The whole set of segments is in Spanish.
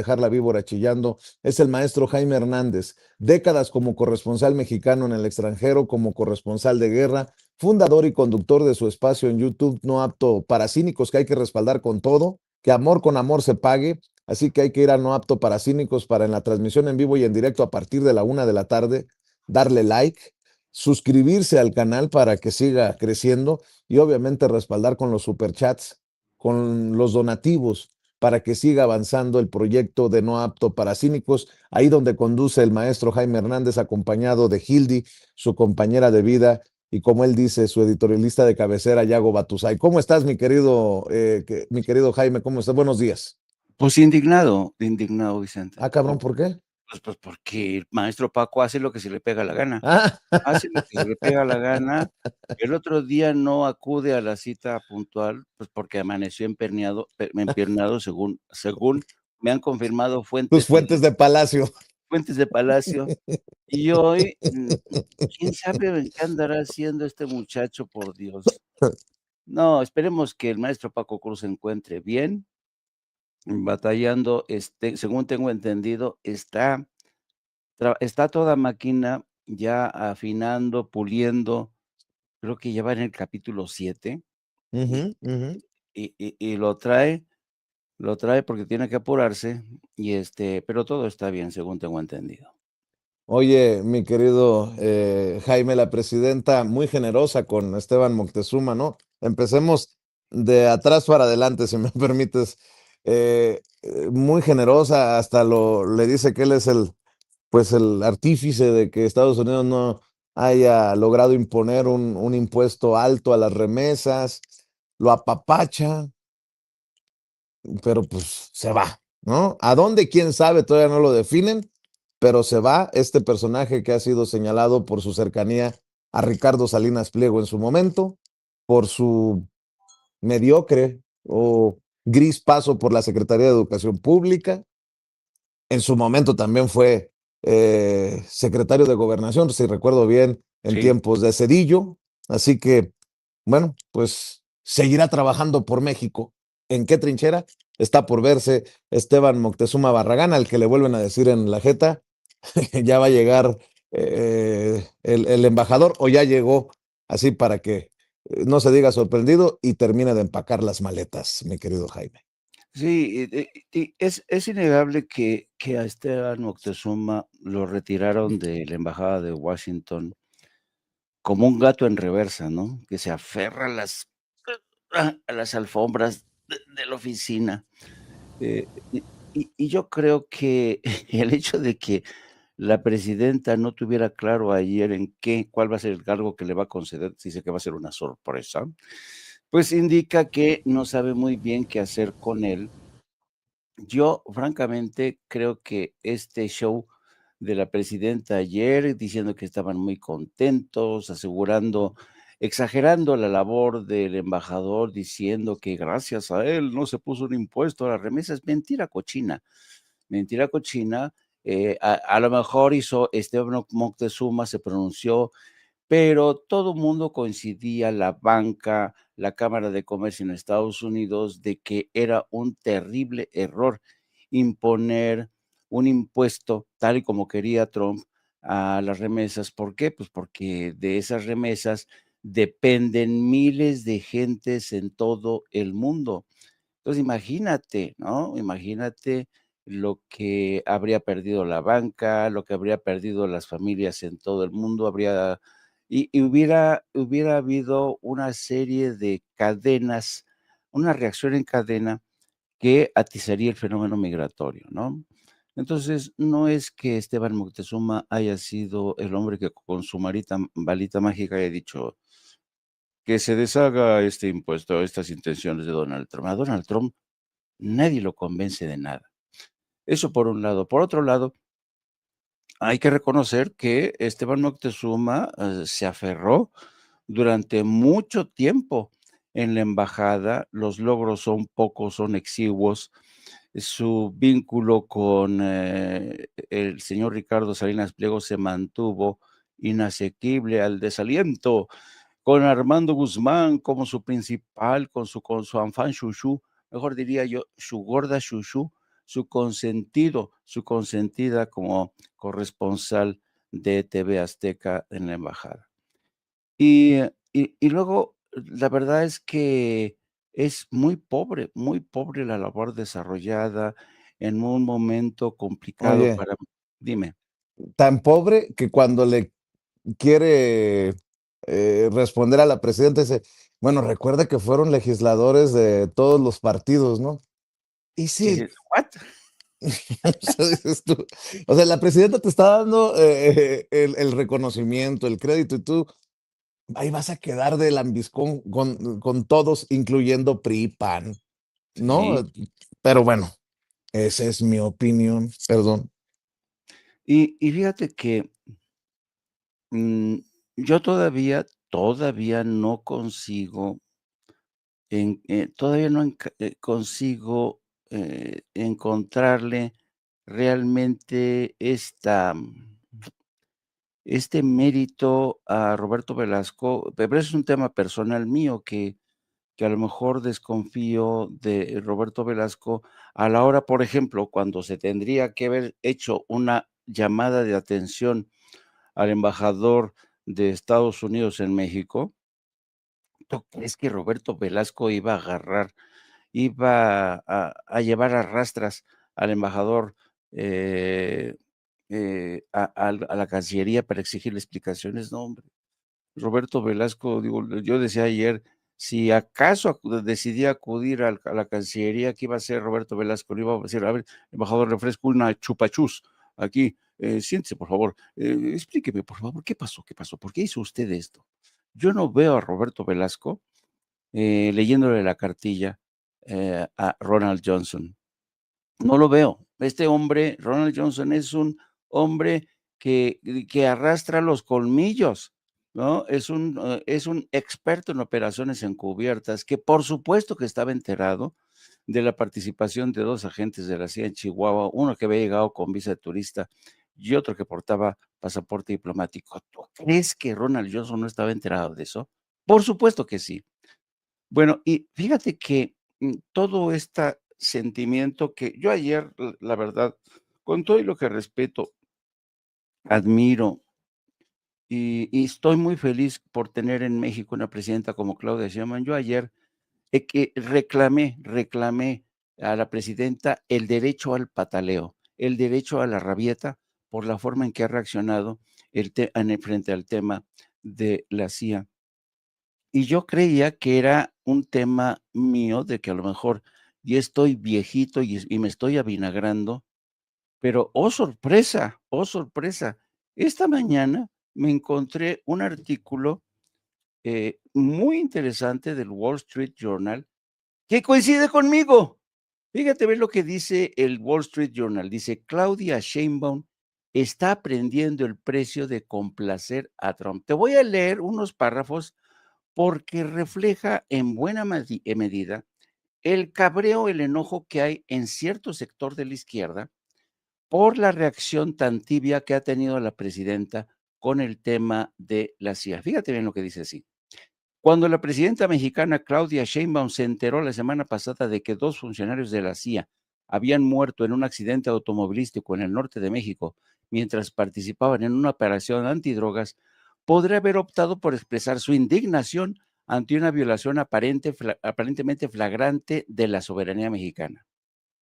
dejar la víbora chillando, es el maestro Jaime Hernández, décadas como corresponsal mexicano en el extranjero, como corresponsal de guerra, fundador y conductor de su espacio en YouTube No Apto para Cínicos, que hay que respaldar con todo, que amor con amor se pague, así que hay que ir a No Apto para Cínicos para en la transmisión en vivo y en directo a partir de la 1 de la tarde, darle like, suscribirse al canal para que siga creciendo y obviamente respaldar con los superchats, con los donativos para que siga avanzando el proyecto de No Apto para Cínicos, ahí donde conduce el maestro Jaime Hernández, acompañado de Hildy, su compañera de vida, y como él dice, su editorialista de cabecera, Yago Batusay. ¿Cómo estás, mi querido Jaime? ¿Cómo estás? Buenos días. Pues indignado, Vicente. Ah, cabrón, ¿por qué? Pues porque el maestro Paco hace lo que se le pega la gana. Ah, Hace lo que se le pega la gana. El otro día no acude a la cita puntual, pues porque amaneció empiernado, según me han confirmado tus fuentes de palacio. fuentes de Palacio. Y hoy, quién sabe en qué andará haciendo este muchacho, por Dios. No, esperemos que el maestro Paco Cruz se encuentre bien, batallando, según tengo entendido, está toda máquina ya afinando, puliendo, creo que ya va en el capítulo 7 y Ujú, ujú. y lo trae porque tiene que apurarse pero todo está bien, según tengo entendido. Oye, mi querido Jaime, la presidenta muy generosa con Esteban Moctezuma, ¿no? Empecemos de atrás para adelante, si me permites. Muy generosa, hasta le dice que él es pues el artífice de que Estados Unidos no haya logrado imponer un impuesto alto a las remesas, lo apapacha, pero pues se va, ¿no? ¿A dónde? ¿Quién sabe? Todavía no lo definen, pero se va este personaje que ha sido señalado por su cercanía a Ricardo Salinas Pliego en su momento, por su mediocre o gris paso por la Secretaría de Educación Pública. En su momento también fue secretario de Gobernación, si recuerdo bien, en Sí. tiempos de Cedillo. Así que, bueno, pues seguirá trabajando por México. ¿En qué trinchera? Está por verse Esteban Moctezuma Barragán, al que le vuelven a decir en la jeta, ya va a llegar el embajador o ya llegó, así para que no se diga sorprendido y termine de empacar las maletas, mi querido Jaime. Sí, y es innegable que a Esteban Moctezuma lo retiraron de la embajada de Washington como un gato en reversa, ¿no? Que se aferra a las alfombras de la oficina. Y yo creo que el hecho de que la presidenta no tuviera claro ayer cuál va a ser el cargo que le va a conceder, dice que va a ser una sorpresa, pues indica que no sabe muy bien qué hacer con él. Yo, francamente, creo que este show de la presidenta ayer, diciendo que estaban muy contentos, exagerando la labor del embajador, diciendo que gracias a él no se puso un impuesto a las remesas, mentira cochina. A lo mejor hizo Esteban Moctezuma, se pronunció, pero todo mundo coincidía, la banca, la Cámara de Comercio en Estados Unidos, de que era un terrible error imponer un impuesto, tal y como quería Trump, a las remesas. ¿Por qué? Pues porque de esas remesas dependen miles de gentes en todo el mundo. Entonces, imagínate, ¿no? Imagínate lo que habría perdido la banca, lo que habría perdido las familias en todo el mundo, y hubiera habido una serie de cadenas, una reacción en cadena que atizaría el fenómeno migratorio, ¿no? Entonces, no es que Esteban Moctezuma haya sido el hombre que con su varita mágica haya dicho que se deshaga este impuesto, estas intenciones de Donald Trump. A Donald Trump nadie lo convence de nada. Eso por un lado. Por otro lado, hay que reconocer que Esteban Moctezuma se aferró durante mucho tiempo en la embajada. Los logros son pocos, son exiguos. Su vínculo con el señor Ricardo Salinas Pliego se mantuvo inasequible al desaliento, con Armando Guzmán como su principal, con su enfant chouchou, mejor diría yo, su gorda chouchou, su consentido, su consentida como corresponsal de TV Azteca en la embajada. Y luego, la verdad es que es muy pobre la labor desarrollada en un momento complicado Oye, para dime. tan pobre que cuando le quiere responder a la presidenta dice, bueno, recuerda que fueron legisladores de todos los partidos, ¿no? Y ¿Qué sí, dices? ¿What? o sea, dices tú, o sea, la presidenta te está dando el reconocimiento, el crédito, y tú ahí vas a quedar de lambiscón con todos, incluyendo PRI, PAN, ¿no? Sí. Pero bueno, esa es mi opinión, perdón. Y fíjate que, mm, yo todavía no consigo todavía no consigo, encontrarle realmente este mérito a Roberto Velasco, pero es un tema personal mío que a lo mejor desconfío de Roberto Velasco a la hora, por ejemplo, cuando se tendría que haber hecho una llamada de atención al embajador de Estados Unidos en México. ¿Tú crees que Roberto Velasco iba a llevar a rastras al embajador, eh, a la cancillería para exigirle explicaciones? No, hombre. Roberto Velasco, digo, yo decía ayer, si acaso decidía acudir a la cancillería, ¿qué iba a hacer Roberto Velasco? Le iba a decir: "A ver, embajador, le ofrezco una chupachus aquí, siéntese, por favor, explíqueme, por favor, ¿qué pasó? ¿Qué pasó? ¿Por qué hizo usted esto?". Yo no veo a Roberto Velasco, leyéndole la cartilla, a Ronald Johnson. No lo veo. Este hombre, Ronald Johnson, es un hombre que arrastra los colmillos, ¿no? Es un experto en operaciones encubiertas, que por supuesto que estaba enterado de la participación de 2 agentes de la CIA en Chihuahua, uno que había llegado con visa de turista y otro que portaba pasaporte diplomático. ¿Tú crees que Ronald Johnson no estaba enterado de eso? Por supuesto que sí. Bueno, y fíjate que, todo este sentimiento que yo ayer, la verdad, con todo y lo que respeto, admiro y estoy muy feliz por tener en México una presidenta como Claudia Sheinbaum. Yo ayer, que reclamé a la presidenta el derecho al pataleo, el derecho a la rabieta por la forma en que ha reaccionado frente al tema de la CIA. Y yo creía que era un tema mío, de que a lo mejor ya estoy viejito y me estoy avinagrando, pero, ¡oh sorpresa! ¡Oh sorpresa! Esta mañana me encontré un artículo, muy interesante del Wall Street Journal que coincide conmigo. Fíjate, ve lo que dice el Wall Street Journal. Dice: "Claudia Sheinbaum está aprendiendo el precio de complacer a Trump". Te voy a leer unos párrafos porque refleja en buena medida el cabreo, el enojo que hay en cierto sector de la izquierda por la reacción tan tibia que ha tenido la presidenta con el tema de la CIA. Fíjate bien lo que dice así. Cuando la presidenta mexicana Claudia Sheinbaum se enteró la semana pasada de que 2 funcionarios de la CIA habían muerto en un accidente automovilístico en el norte de México mientras participaban en una operación antidrogas, podría haber optado por expresar su indignación ante una violación aparentemente flagrante de la soberanía mexicana.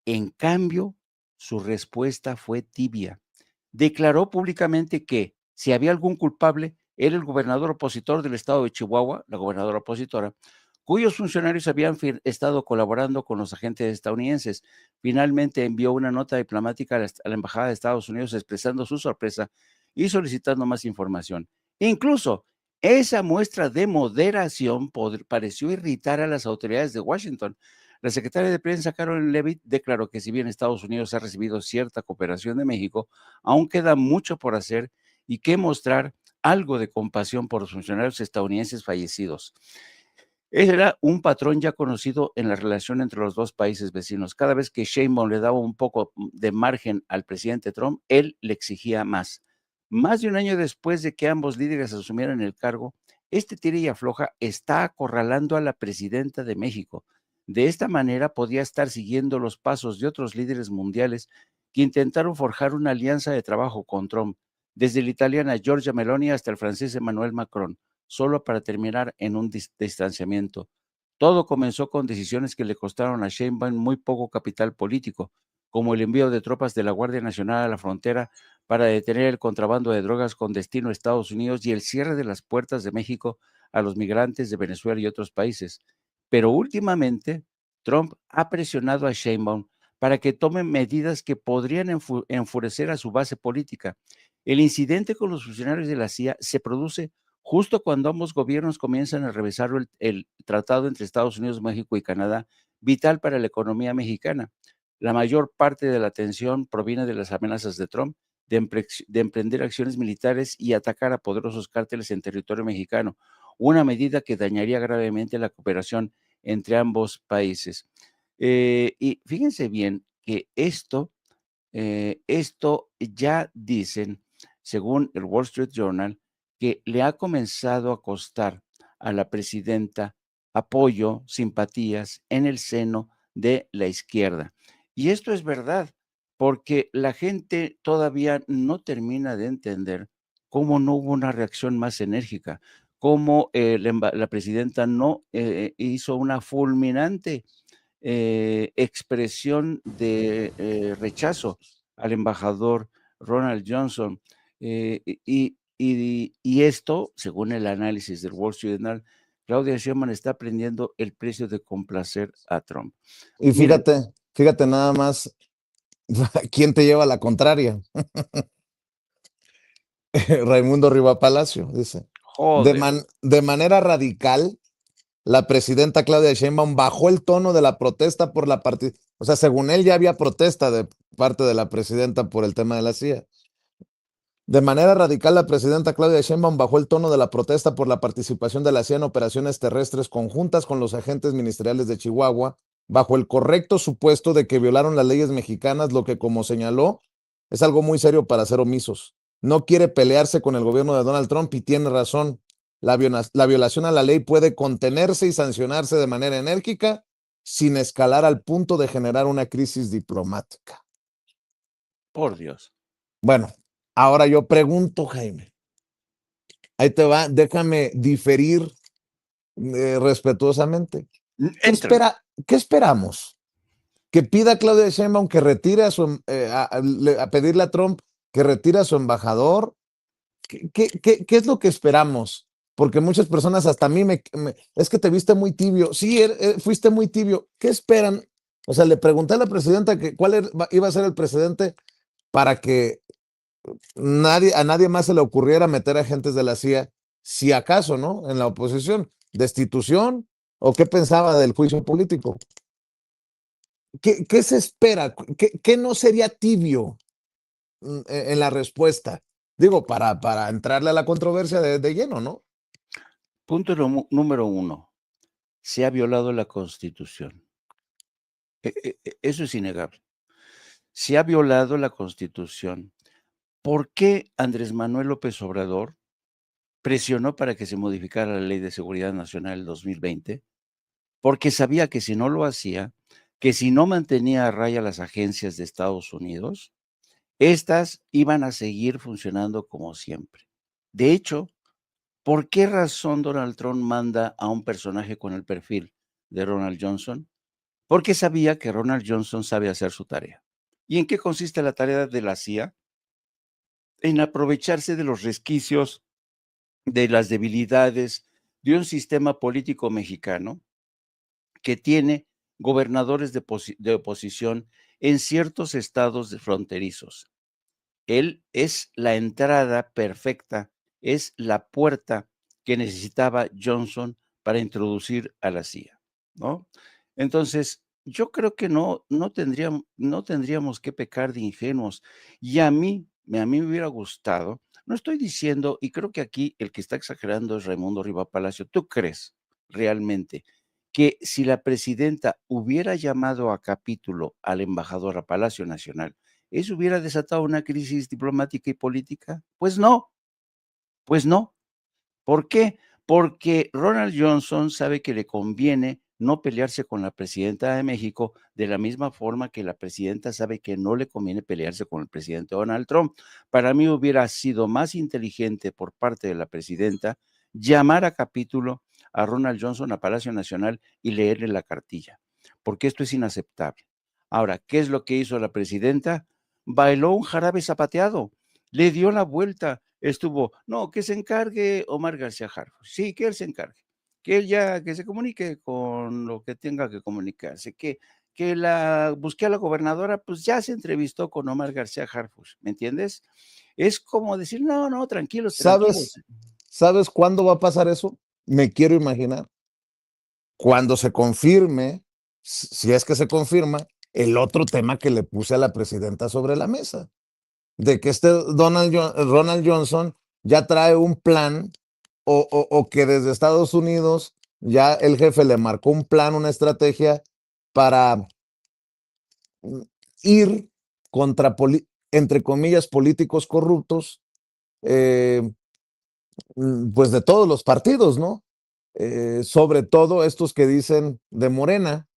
En cambio, su respuesta fue tibia. Declaró públicamente que, si había algún culpable, era el gobernador opositor del estado de Chihuahua, la gobernadora opositora, cuyos funcionarios habían estado colaborando con los agentes estadounidenses. Finalmente envió una nota diplomática a la Embajada de Estados Unidos expresando su sorpresa y solicitando más información. Incluso esa muestra de moderación pareció irritar a las autoridades de Washington. La secretaria de Prensa, Carolyn Levitt, declaró que si bien Estados Unidos ha recibido cierta cooperación de México, aún queda mucho por hacer y que mostrar algo de compasión por los funcionarios estadounidenses fallecidos. Era un patrón ya conocido en la relación entre los 2 países vecinos. Cada vez que Sheinbaum le daba un poco de margen al presidente Trump, él le exigía más. Más de un año después de que ambos líderes asumieran el cargo, este tira y afloja está acorralando a la presidenta de México. De esta manera podía estar siguiendo los pasos de otros líderes mundiales que intentaron forjar una alianza de trabajo con Trump, desde la italiana Giorgia Meloni hasta el francés Emmanuel Macron, solo para terminar en un distanciamiento. Todo comenzó con decisiones que le costaron a Sheinbaum muy poco capital político, como el envío de tropas de la Guardia Nacional a la frontera para detener el contrabando de drogas con destino a Estados Unidos y el cierre de las puertas de México a los migrantes de Venezuela y otros países. Pero últimamente, Trump ha presionado a Sheinbaum para que tome medidas que podrían enfurecer a su base política. El incidente con los funcionarios de la CIA se produce justo cuando ambos gobiernos comienzan a revisar el tratado entre Estados Unidos, México y Canadá, vital para la economía mexicana. La mayor parte de la tensión proviene de las amenazas de Trump de emprender acciones militares y atacar a poderosos cárteles en territorio mexicano, una medida que dañaría gravemente la cooperación entre ambos países. Y fíjense bien que esto ya dicen, según el Wall Street Journal, que le ha comenzado a costar a la presidenta apoyo, simpatías en el seno de la izquierda. Y esto es verdad, porque la gente todavía no termina de entender cómo no hubo una reacción más enérgica, cómo la presidenta no hizo una fulminante expresión de rechazo al embajador Ronald Johnson. Y esto, según el análisis del Wall Street Journal, Claudia Sheinbaum está aprendiendo el precio de complacer a Trump. Y Miren, fíjate nada más, ¿quién te lleva la contraria? Raimundo Riva Palacio, dice. joder, De manera radical, la presidenta Claudia Sheinbaum bajó el tono de la protesta por la participación. O sea, según él ya había protesta de parte de la presidenta por el tema de la CIA. De manera radical, la presidenta Claudia Sheinbaum bajó el tono de la protesta por la participación de la CIA en operaciones terrestres conjuntas con los agentes ministeriales de Chihuahua, bajo el correcto supuesto de que violaron las leyes mexicanas, lo que, como señaló, es algo muy serio para ser omisos. No quiere pelearse con el gobierno de Donald Trump y tiene razón. La violación a la ley puede contenerse y sancionarse de manera enérgica sin escalar al punto de generar una crisis diplomática. por Dios. Bueno, ahora yo pregunto, Jaime, ahí te va, déjame diferir respetuosamente. Entren. ¿Qué esperamos? Que pida a Claudia Sheinbaum que retire a pedirle a Trump que retire a su embajador. ¿Qué es lo que esperamos? Porque muchas personas hasta a mí es que te viste muy tibio. Sí, fuiste muy tibio. ¿Qué esperan? O sea, le pregunté a la presidenta que iba a ser el presidente para que a nadie más se le ocurriera meter agentes de la CIA, si acaso, ¿no? En la oposición, destitución o qué pensaba del juicio político. ¿Qué se espera? ¿Qué no sería tibio en la respuesta? Digo, para entrarle a la controversia de lleno, ¿no? Punto número 1. Se ha violado la Constitución. Eso es innegable. Se ha violado la Constitución. ¿Por qué Andrés Manuel López Obrador presionó para que se modificara la Ley de Seguridad Nacional del 2020? Porque sabía que si no lo hacía, que si no mantenía a raya las agencias de Estados Unidos, estas iban a seguir funcionando como siempre. De hecho, ¿por qué razón Donald Trump manda a un personaje con el perfil de Ronald Johnson? Porque sabía que Ronald Johnson sabe hacer su tarea. ¿Y en qué consiste la tarea de la CIA? En aprovecharse de los resquicios, de las debilidades de un sistema político mexicano que tiene gobernadores de oposición en ciertos estados fronterizos. Él es la entrada perfecta, es la puerta que necesitaba Johnson para introducir a la CIA, ¿no? Entonces, yo creo que no tendríamos que pecar de ingenuos. Y a mí me hubiera gustado, no estoy diciendo, y creo que aquí el que está exagerando es Raimundo Riva Palacio. ¿Tú crees realmente que si la presidenta hubiera llamado a capítulo al embajador a Palacio Nacional, eso hubiera desatado una crisis diplomática y política? Pues no, pues no. ¿Por qué? Porque Ronald Johnson sabe que le conviene no pelearse con la presidenta de México, de la misma forma que la presidenta sabe que no le conviene pelearse con el presidente Donald Trump. Para mí hubiera sido más inteligente por parte de la presidenta llamar a capítulo a Ronald Johnson a Palacio Nacional y leerle la cartilla, porque esto es inaceptable. Ahora, ¿qué es lo que hizo la presidenta? Bailó un jarabe zapateado, le dio la vuelta, estuvo, no, que se encargue Omar García Harfuch, sí, que él se encargue, que él ya, que se comunique con lo que tenga que comunicarse, que la busque a la gobernadora, pues ya se entrevistó con Omar García Harfuch, ¿me entiendes? Es como decir, no, no, tranquilos, tranquilos. ¿Sabes, sabes cuándo va a pasar eso? Me quiero imaginar. Cuando se confirme, si es que se confirma, el otro tema que le puse a la presidenta sobre la mesa, de que Ronald Johnson ya trae un plan o que desde Estados Unidos ya el jefe le marcó un plan, una estrategia para mm, ir contra, entre comillas, políticos corruptos, eh, pues de todos los partidos, ¿no? Sobre todo estos que dicen de Morena.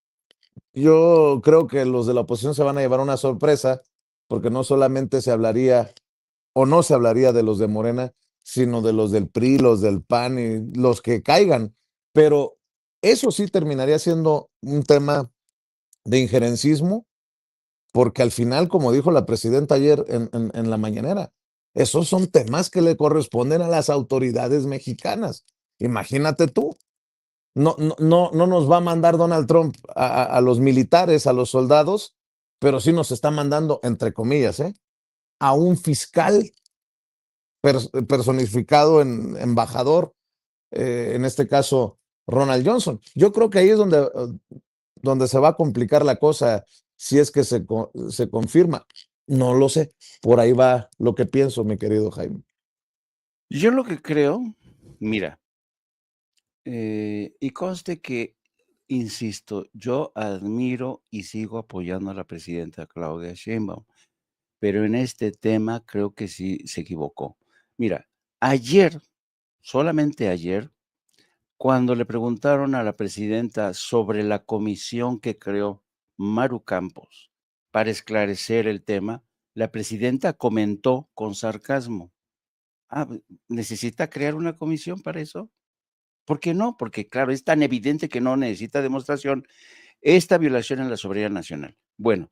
Yo creo que los de la oposición se van a llevar una sorpresa, porque no solamente se hablaría o no se hablaría de los de Morena, sino de los del PRI, los del PAN y los que caigan. Pero eso sí terminaría siendo un tema de injerencismo, porque al final, como dijo la presidenta ayer en la mañanera, esos son temas que le corresponden a las autoridades mexicanas. Imagínate tú, no nos va a mandar Donald Trump a los militares, a los soldados, pero sí nos está mandando, entre comillas, a un fiscal personificado en embajador, en este caso Ronald Johnson. Yo creo que ahí es donde se va a complicar la cosa si es que se confirma. No lo sé. Por ahí va lo que pienso, mi querido Jaime. Yo lo que creo, mira, y conste que, insisto, yo admiro y sigo apoyando a la presidenta Claudia Sheinbaum, pero en este tema creo que sí se equivocó. Mira, ayer, solamente ayer, cuando le preguntaron a la presidenta sobre la comisión que creó Maru Campos para esclarecer el tema, la presidenta comentó con sarcasmo: "Ah, ¿necesita crear una comisión para eso?". ¿Por qué no? Porque, claro, es tan evidente que no necesita demostración esta violación a la soberanía nacional. Bueno,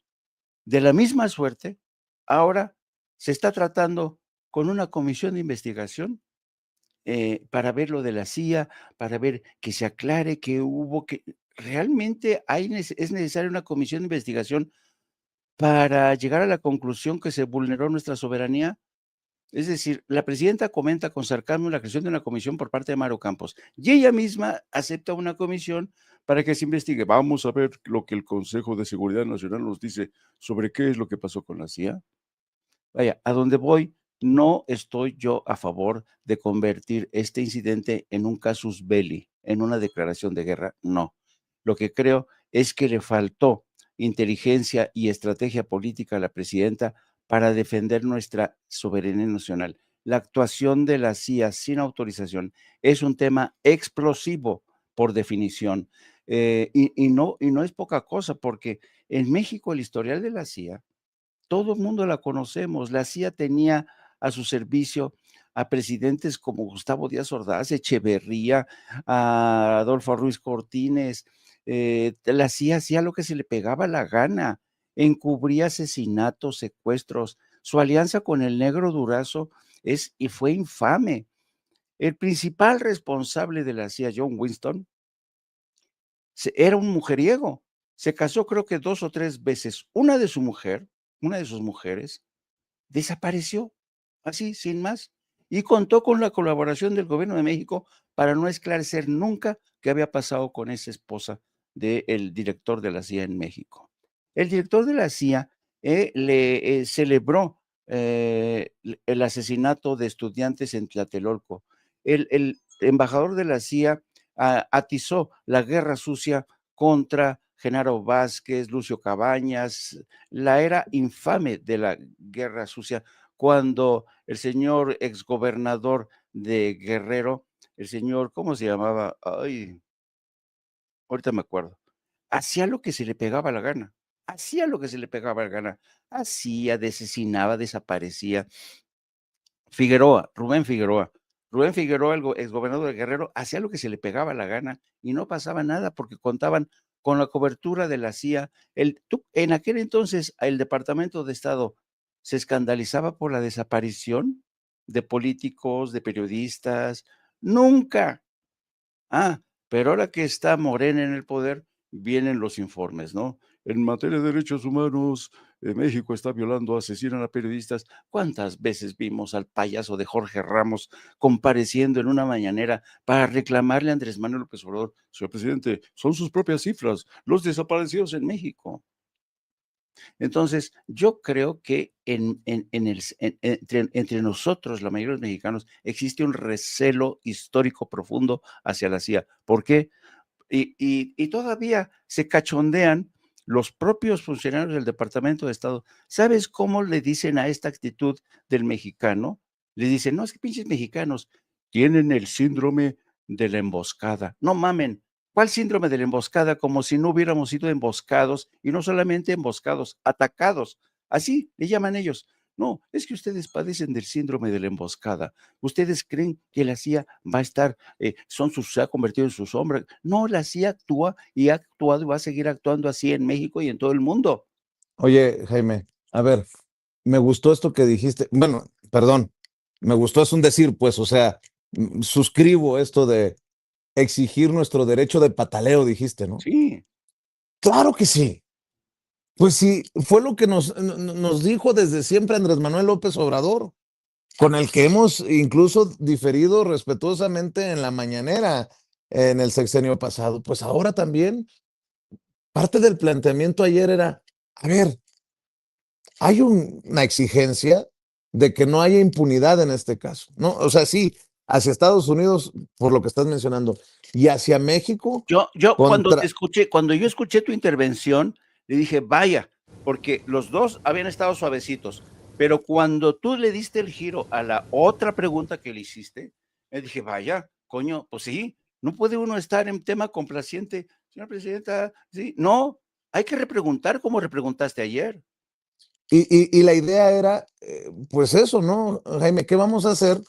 de la misma suerte, ahora se está tratando con una comisión de investigación, para ver lo de la CIA, para ver que se aclare que hubo que realmente es necesaria una comisión de investigación para llegar a la conclusión que se vulneró nuestra soberanía. Es decir, la presidenta comenta con sarcasmo la creación de una comisión por parte de Maru Campos y ella misma acepta una comisión para que se investigue. Vamos a ver lo que el Consejo de Seguridad Nacional nos dice sobre qué es lo que pasó con la CIA. Vaya, a donde voy, no estoy yo a favor de convertir este incidente en un casus belli, en una declaración de guerra, no. Lo que creo es que le faltó inteligencia y estrategia política a la presidenta para defender nuestra soberanía nacional. La actuación de la CIA sin autorización es un tema explosivo por definición, y no es poca cosa, porque en México el historial de la CIA todo el mundo la conocemos. La CIA tenía a su servicio a presidentes como Gustavo Díaz Ordaz, Echeverría, a Adolfo Ruiz Cortines. La CIA hacía lo que se le pegaba la gana, encubría asesinatos, secuestros. Su alianza con el negro Durazo es y fue infame. El principal responsable de la CIA, John Winston, era un mujeriego. Se casó creo que 2 o 3 veces. Una de sus mujeres, desapareció, así, sin más, y contó con la colaboración del gobierno de México para no esclarecer nunca qué había pasado con esa esposa del director de la CIA en México. El director de la CIA, le celebró, el asesinato de estudiantes en Tlatelolco. El embajador de la CIA atizó la guerra sucia contra Genaro Vázquez, Lucio Cabañas, la era infame de la guerra sucia, cuando el señor exgobernador de Guerrero, el señor, ¿cómo se llamaba? Ay, ahorita me acuerdo, hacía lo que se le pegaba la gana, hacía lo que se le pegaba la gana, hacía, asesinaba, desaparecía. Figueroa, Rubén Figueroa. Rubén Figueroa, el exgobernador de Guerrero, hacía lo que se le pegaba la gana y no pasaba nada porque contaban con la cobertura de la CIA. En aquel entonces, el Departamento de Estado se escandalizaba por la desaparición de políticos, de periodistas. Nunca. Ah, pero ahora que está Morena en el poder, vienen los informes, ¿no? En materia de derechos humanos, México está violando, asesinan a periodistas. ¿Cuántas veces vimos al payaso de Jorge Ramos compareciendo en una mañanera para reclamarle a Andrés Manuel López Obrador? Señor presidente, son sus propias cifras, los desaparecidos en México. Entonces, yo creo que entre nosotros, la mayoría de los mexicanos, existe un recelo histórico profundo hacia la CIA. ¿Por qué? Y todavía se cachondean los propios funcionarios del Departamento de Estado. ¿Sabes cómo le dicen a esta actitud del mexicano? Le dicen, no, es que pinches mexicanos tienen el síndrome de la emboscada. No mamen, ¿cuál síndrome de la emboscada? Como si no hubiéramos sido emboscados, y no solamente emboscados, atacados. Así le llaman ellos. No, es que ustedes padecen del síndrome de la emboscada. Ustedes creen que la CIA va a estar, se ha convertido en su sombra. No, la CIA actúa y ha actuado y va a seguir actuando así en México y en todo el mundo. Oye, Jaime, a ver, me gustó esto que dijiste. Bueno, perdón, me gustó, es un decir, pues, o sea, suscribo esto de exigir nuestro derecho de pataleo, dijiste, ¿no? Sí. Claro que sí. Pues sí, fue lo que nos dijo desde siempre Andrés Manuel López Obrador, con el que hemos incluso diferido respetuosamente en la mañanera en el sexenio pasado. Pues ahora también, parte del planteamiento ayer era, a ver, hay una exigencia de que no haya impunidad en este caso, ¿no? O sea, sí, hacia Estados Unidos, por lo que estás mencionando, y hacia México, Yo contra... cuando yo escuché tu intervención, le dije, vaya, porque los dos habían estado suavecitos, pero cuando tú le diste el giro a la otra pregunta que le hiciste, le dije, vaya, coño, pues sí, no puede uno estar en tema complaciente, señora presidenta, sí, no, hay que repreguntar como repreguntaste ayer. Y la idea era, pues eso, ¿no, Jaime? ¿Qué vamos a hacer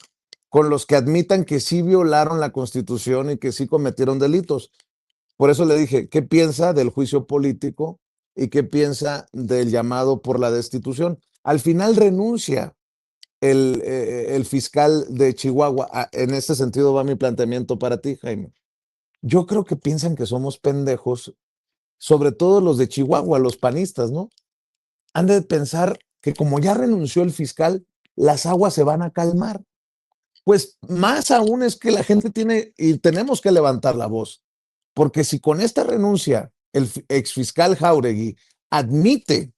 con los que admitan que sí violaron la Constitución y que sí cometieron delitos? Por eso le dije, ¿qué piensa del juicio político y qué piensa del llamado por la destitución? Al final renuncia el fiscal de Chihuahua. En este sentido va mi planteamiento para ti, Jaime. Yo creo que piensan que somos pendejos, sobre todo los de Chihuahua, los panistas, ¿no? Han de pensar que como ya renunció el fiscal, las aguas se van a calmar. Pues más aún es que la gente tiene y tenemos que levantar la voz, porque si con esta renuncia el exfiscal Jáuregui admite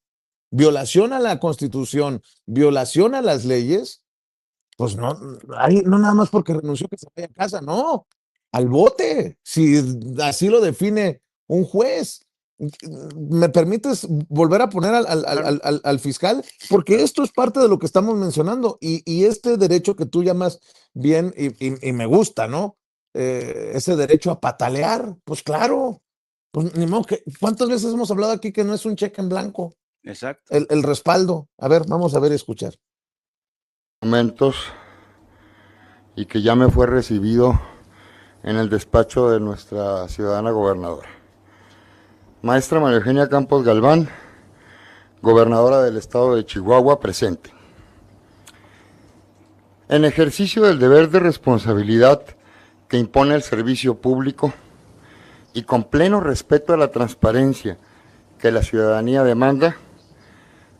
violación a la Constitución, violación a las leyes, pues no, no nada más porque renunció que se vaya a casa, no, al bote, si así lo define un juez. ¿Me permites volver a poner Claro, al fiscal? Porque claro. esto es parte de lo que estamos mencionando y este derecho que tú llamas bien y me gusta, ¿no? Ese derecho a patalear, pues claro, pues ni modo que, ¿cuántas veces hemos hablado aquí que no es un cheque en blanco? Exacto. El respaldo. A ver, vamos a ver y escuchar. Momentos y que ya me fue recibido en el despacho de nuestra ciudadana gobernadora. Maestra María Eugenia Campos Galván, gobernadora del estado de Chihuahua, presente. En ejercicio del deber de responsabilidad que impone el servicio público y con pleno respeto a la transparencia que la ciudadanía demanda,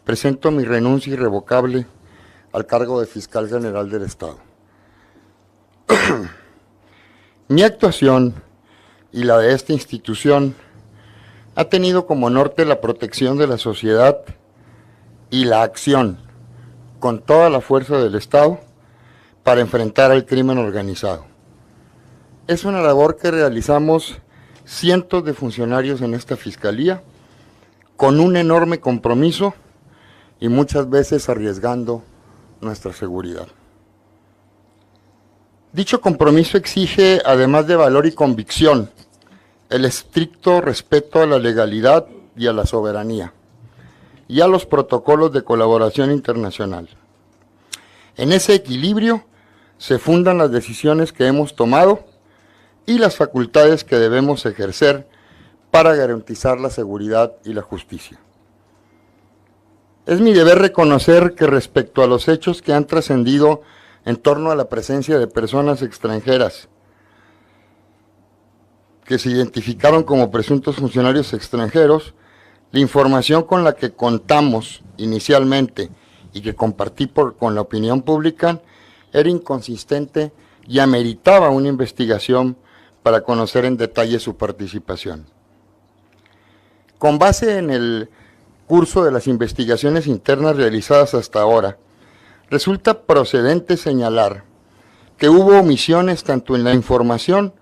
presento mi renuncia irrevocable al cargo de fiscal general del estado. Mi actuación y la de esta institución ha tenido como norte la protección de la sociedad y la acción con toda la fuerza del Estado para enfrentar al crimen organizado. Es una labor que realizamos cientos de funcionarios en esta fiscalía con un enorme compromiso y muchas veces arriesgando nuestra seguridad. Dicho compromiso exige, además de valor y convicción, el estricto respeto a la legalidad y a la soberanía, y a los protocolos de colaboración internacional. En ese equilibrio se fundan las decisiones que hemos tomado y las facultades que debemos ejercer para garantizar la seguridad y la justicia. Es mi deber reconocer que respecto a los hechos que han trascendido en torno a la presencia de personas extranjeras que se identificaron como presuntos funcionarios extranjeros, la información con la que contamos inicialmente y que compartí con la opinión pública era inconsistente y ameritaba una investigación para conocer en detalle su participación. Con base en el curso de las investigaciones internas realizadas hasta ahora, resulta procedente señalar que hubo omisiones tanto en la información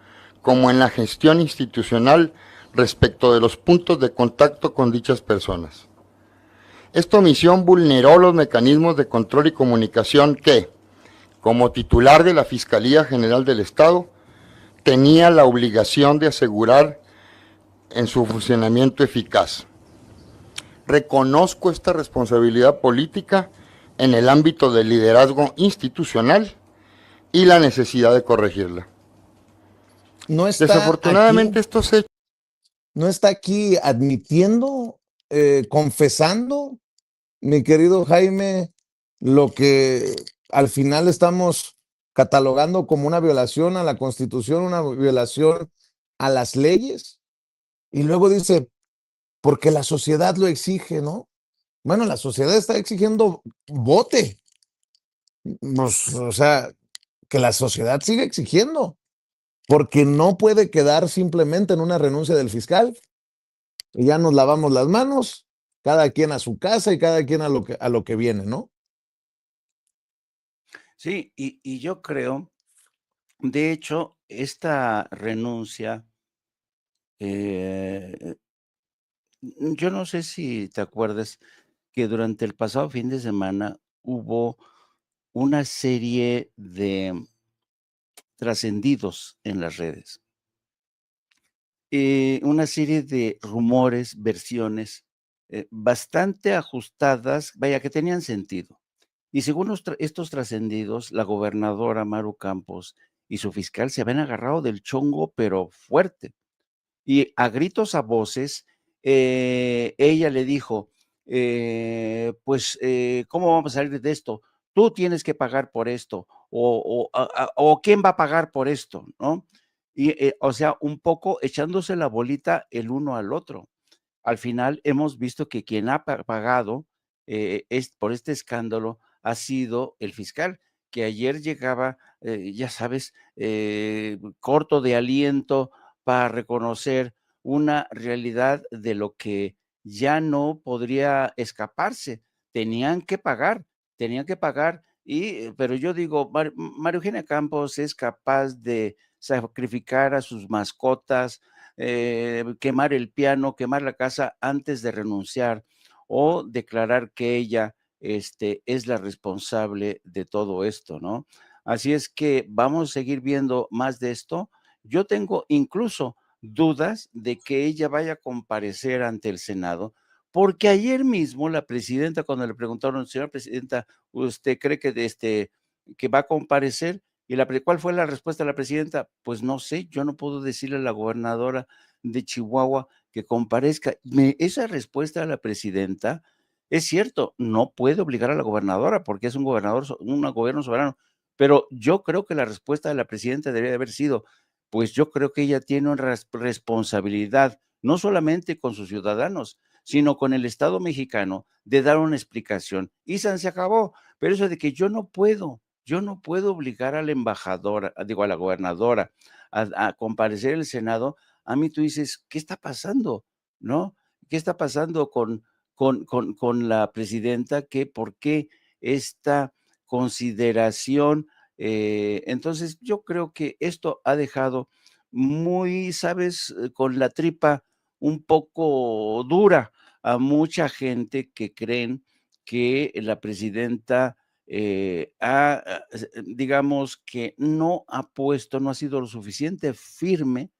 como en la gestión institucional respecto de los puntos de contacto con dichas personas. Esta omisión vulneró los mecanismos de control y comunicación que, como titular de la Fiscalía General del Estado, tenía la obligación de asegurar en su funcionamiento eficaz. Reconozco esta responsabilidad política en el ámbito del liderazgo institucional y la necesidad de corregirla. No está Desafortunadamente aquí, estos hechos... no está aquí admitiendo, confesando, mi querido Jaime, lo que al final estamos catalogando como una violación a la Constitución, una violación a las leyes. Y luego dice, porque la sociedad lo exige, ¿no? Bueno, la sociedad está exigiendo vote. Pues, o sea, que la sociedad siga exigiendo, porque no puede quedar simplemente en una renuncia del fiscal y ya nos lavamos las manos, cada quien a su casa y cada quien a lo que viene, ¿no? Sí, y yo creo, de hecho, esta renuncia, eh, yo no sé si te acuerdas que durante el pasado fin de semana hubo una serie de trascendidos en las redes, una serie de rumores, versiones, bastante ajustadas, vaya, que tenían sentido. Y según estos trascendidos, la gobernadora Maru Campos y su fiscal se habían agarrado del chongo, pero fuerte. Y a gritos a voces, ella le dijo, pues, ¿cómo vamos a salir de esto? Tú tienes que pagar por esto, o ¿quién va a pagar por esto? ¿No? Y, o sea, un poco echándose la bolita el uno al otro. Al final hemos visto que quien ha pagado por este escándalo ha sido el fiscal, que ayer llegaba, ya sabes, corto de aliento para reconocer una realidad de lo que ya no podría escaparse. Tenían que pagar, pero yo digo, María Eugenia Campos es capaz de sacrificar a sus mascotas, quemar el piano, quemar la casa antes de renunciar o declarar que ella es la responsable de todo esto, ¿no? Así es que vamos a seguir viendo más de esto. Yo tengo incluso dudas de que ella vaya a comparecer ante el Senado, porque ayer mismo la presidenta, cuando le preguntaron, señora presidenta, ¿usted cree que va a comparecer? ¿Cuál fue la respuesta de la presidenta? Pues no sé, yo no puedo decirle a la gobernadora de Chihuahua que comparezca. Esa respuesta de la presidenta, es cierto, no puede obligar a la gobernadora porque es un gobierno soberano, pero yo creo que la respuesta de la presidenta debería haber sido, pues yo creo que ella tiene una responsabilidad, no solamente con sus ciudadanos, sino con el Estado mexicano, de dar una explicación. Y se acabó. Pero eso de que yo no puedo obligar a la embajadora, digo, a la gobernadora a comparecer en el Senado, a mí tú dices, ¿qué está pasando? ¿No? ¿Qué está pasando con la presidenta? ¿Por qué esta consideración? Entonces, yo creo que esto ha dejado muy, ¿sabes? Con la tripa un poco dura a mucha gente que creen que la presidenta digamos que no ha sido lo suficiente firme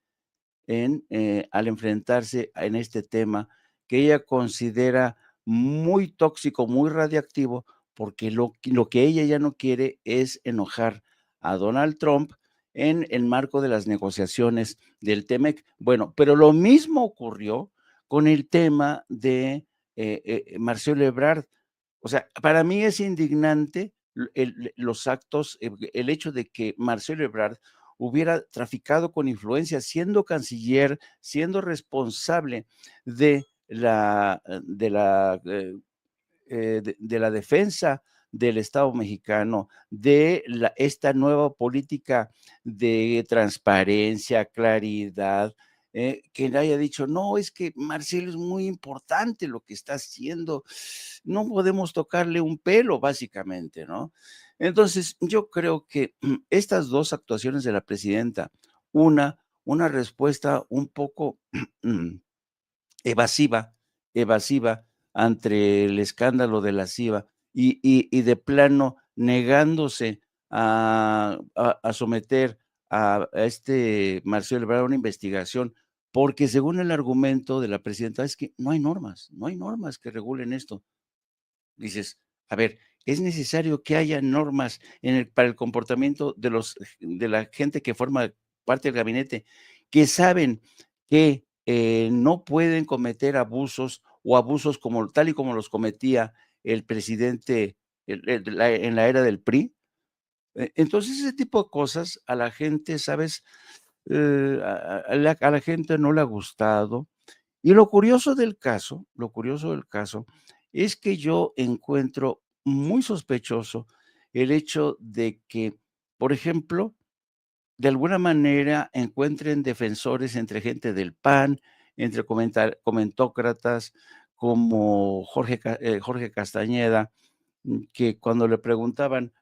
al enfrentarse en este tema que ella considera muy tóxico, muy radiactivo, porque lo que ella ya no quiere es enojar a Donald Trump en el marco de las negociaciones del TEMEC. Bueno, pero lo mismo ocurrió con el tema de Marcelo Ebrard. O sea, para mí es indignante los actos, el hecho de que Marcelo Ebrard hubiera traficado con influencia, siendo canciller, siendo responsable de de la defensa del Estado mexicano, de esta nueva política de transparencia, claridad, que le haya dicho, no, es que Marcelo es muy importante lo que está haciendo, no podemos tocarle un pelo, básicamente, ¿no? Entonces, yo creo que estas dos actuaciones de la presidenta, una respuesta un poco evasiva, evasiva ante el escándalo de la CIVA y de plano negándose a someter a este Marcelo Ebrard a una investigación, porque según el argumento de la presidenta es que no hay normas que regulen esto. Dices, a ver, es necesario que haya normas para el comportamiento de la gente que forma parte del gabinete, que saben que no pueden cometer abusos o abusos como tal y como los cometía el presidente en la era del PRI. Entonces, ese tipo de cosas a la gente, ¿sabes? A la gente no le ha gustado. Y lo curioso del caso es que yo encuentro muy sospechoso el hecho de que, por ejemplo, de alguna manera encuentren defensores entre gente del PAN, entre comentócratas como Jorge Castañeda, que cuando le preguntaban,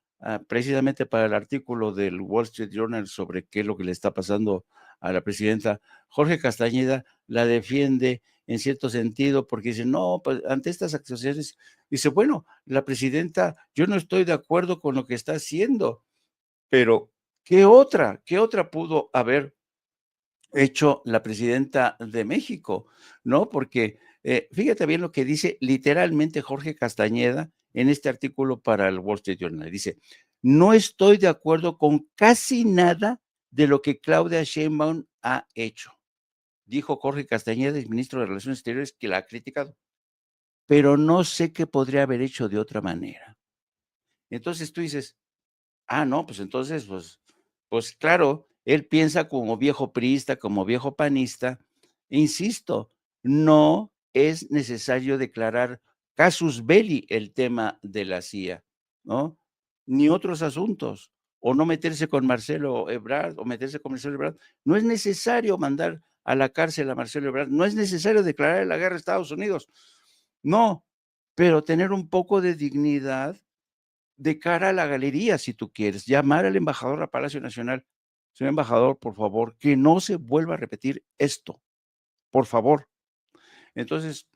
precisamente para el artículo del Wall Street Journal sobre qué es lo que le está pasando a la presidenta, Jorge Castañeda la defiende en cierto sentido porque dice, no, pues ante estas acusaciones, dice, bueno, la presidenta, yo no estoy de acuerdo con lo que está haciendo, pero qué otra pudo haber hecho la presidenta de México? ¿No? Porque fíjate bien lo que dice literalmente Jorge Castañeda en este artículo para el Wall Street Journal. Dice, no estoy de acuerdo con casi nada de lo que Claudia Sheinbaum ha hecho, dijo Jorge Castañeda, el ministro de Relaciones Exteriores, que la ha criticado, pero no sé qué podría haber hecho de otra manera. Entonces tú dices, no, pues entonces, pues claro, él piensa como viejo priista, como viejo panista. Insisto, no es necesario declarar casus belli el tema de la CIA, ¿no? Ni otros asuntos, o no meterse con Marcelo Ebrard, o meterse con Marcelo Ebrard. No es necesario mandar a la cárcel a Marcelo Ebrard, no es necesario declarar la guerra a Estados Unidos, no, pero tener un poco de dignidad de cara a la galería, si tú quieres, llamar al embajador a Palacio Nacional. Señor embajador, por favor, que no se vuelva a repetir esto, por favor. Entonces,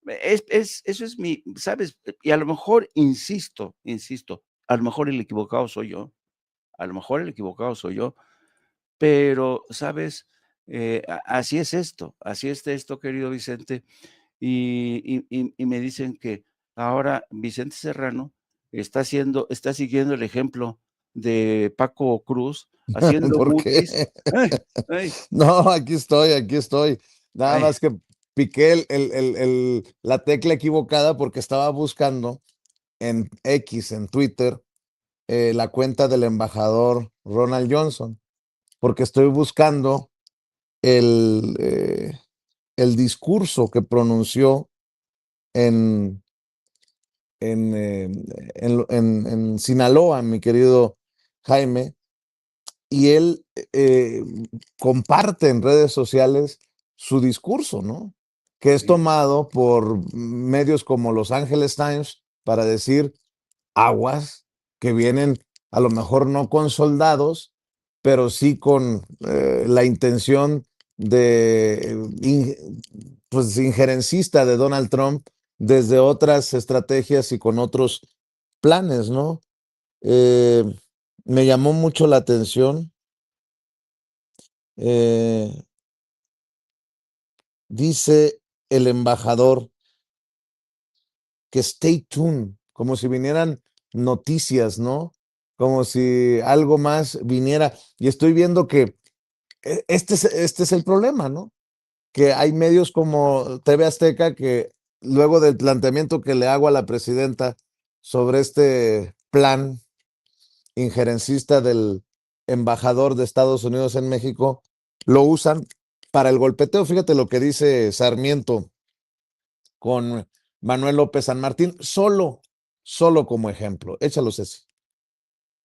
eso es ¿sabes? Y a lo mejor, insisto, a lo mejor el equivocado soy yo, a lo mejor el equivocado soy yo, pero, ¿sabes? Así es esto, querido Vicente. Y me dicen que ahora Vicente Serrano está siguiendo el ejemplo de Paco Cruz, haciendo ¿Por mutis. qué? Ay, ay, No, aquí estoy, aquí estoy. Nada ay, más que piqué la tecla equivocada porque estaba buscando en X, en Twitter, la cuenta del embajador Ronald Johnson, porque estoy buscando el, eh, el discurso que pronunció en, en Sinaloa, mi querido Jaime, y él comparte en redes sociales su discurso, ¿no? Que es sí, tomado por medios como Los Angeles Times para decir aguas que vienen a lo mejor no con soldados, pero sí con la intención de pues injerencista de Donald Trump desde otras estrategias y con otros planes, ¿no? Eh, me llamó mucho la atención. Eh, dice el embajador que stay tuned, como si vinieran noticias, ¿no? Como si algo más viniera. Y estoy viendo que este es el problema, ¿no? Que hay medios como TV Azteca que luego del planteamiento que le hago a la presidenta sobre este plan injerencista del embajador de Estados Unidos en México, lo usan para el golpeteo. Fíjate lo que dice Sarmiento con Manuel López San Martín, solo como ejemplo. Échalos ese.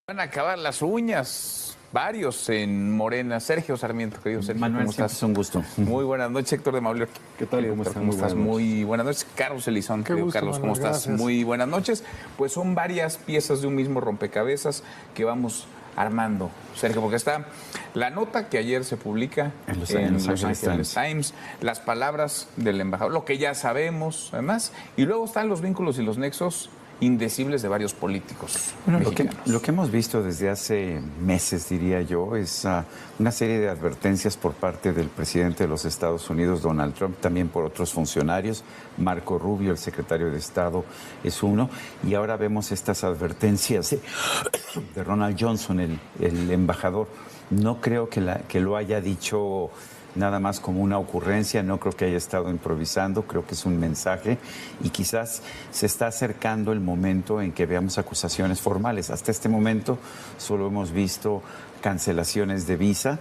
Van a acabar las uñas, varios en Morena. Sergio Sarmiento, querido Sergio, Manuel, ¿cómo estás? Es un gusto. Muy buenas noches, Héctor de Mauleón. ¿Qué tal? ¿Cómo Héctor, estás? Muy buenas noches. Carlos Elizón, Qué querido gusto, Carlos, ¿cómo Manuel, estás? gracias. Muy buenas noches. Pues son varias piezas de un mismo rompecabezas que vamos armando, Sergio, porque está la nota que ayer se publica En Los Angeles Times, las palabras del embajador, lo que ya sabemos, además, y luego están los vínculos y los nexos indecibles de varios políticos mexicanos. Lo que hemos visto desde hace meses, diría yo, es una serie de advertencias por parte del presidente de los Estados Unidos, Donald Trump, también por otros funcionarios. Marco Rubio, el secretario de Estado, es uno. Y ahora vemos estas advertencias de Ronald Johnson, el embajador. No creo que lo haya dicho nada más como una ocurrencia, no creo que haya estado improvisando, creo que es un mensaje y quizás se está acercando el momento en que veamos acusaciones formales. Hasta este momento solo hemos visto cancelaciones de visa.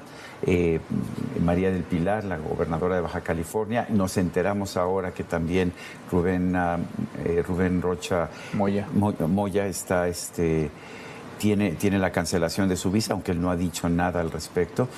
María del Pilar, la gobernadora de Baja California, nos enteramos ahora que también Rubén Rocha Moya está tiene la cancelación de su visa, aunque él no ha dicho nada al respecto.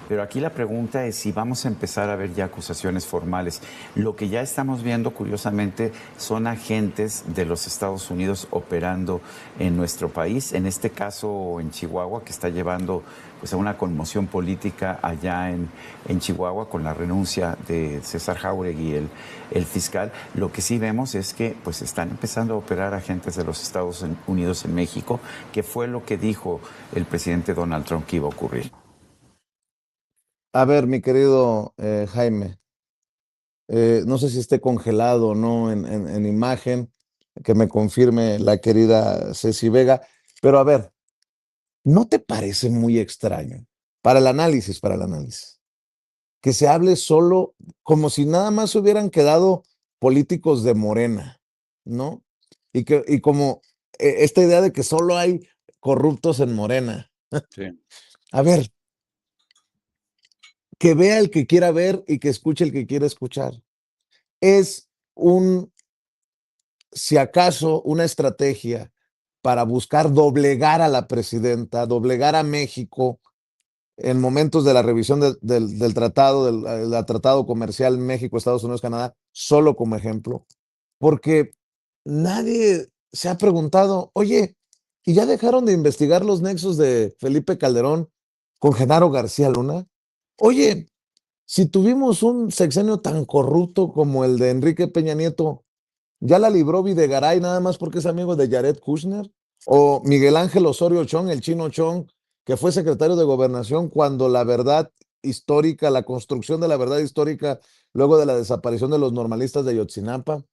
Pero aquí la pregunta es si vamos a empezar a ver ya acusaciones formales. Lo que ya estamos viendo, curiosamente, son agentes de los Estados Unidos operando en nuestro país, en este caso en Chihuahua, que está llevando pues, a una conmoción política allá en Chihuahua con la renuncia de César Jáuregui, el fiscal. Lo que sí vemos es que pues, están empezando a operar agentes de los Estados Unidos en México, que fue lo que dijo el presidente Donald Trump que iba a ocurrir. A ver, mi querido Jaime, no sé si esté congelado o no en imagen, que me confirme la querida Ceci Vega, pero a ver, ¿no te parece muy extraño para el análisis, que se hable solo como si nada más hubieran quedado políticos de Morena, ¿no? Y como esta idea de que solo hay corruptos en Morena. Sí. A ver, que vea el que quiera ver y que escuche el que quiera escuchar. Es si acaso, una estrategia para buscar doblegar a la presidenta, doblegar a México en momentos de la revisión del tratado, del tratado comercial México-Estados Unidos-Canadá, solo como ejemplo, porque nadie se ha preguntado, oye, ¿y ya dejaron de investigar los nexos de Felipe Calderón con Genaro García Luna? Oye, si tuvimos un sexenio tan corrupto como el de Enrique Peña Nieto, ¿ya la libró Videgaray nada más porque es amigo de Jared Kushner? ¿O Miguel Ángel Osorio Chong, el chino Chong, que fue secretario de Gobernación cuando la verdad histórica, la construcción de la verdad histórica, luego de la desaparición de los normalistas de Ayotzinapa?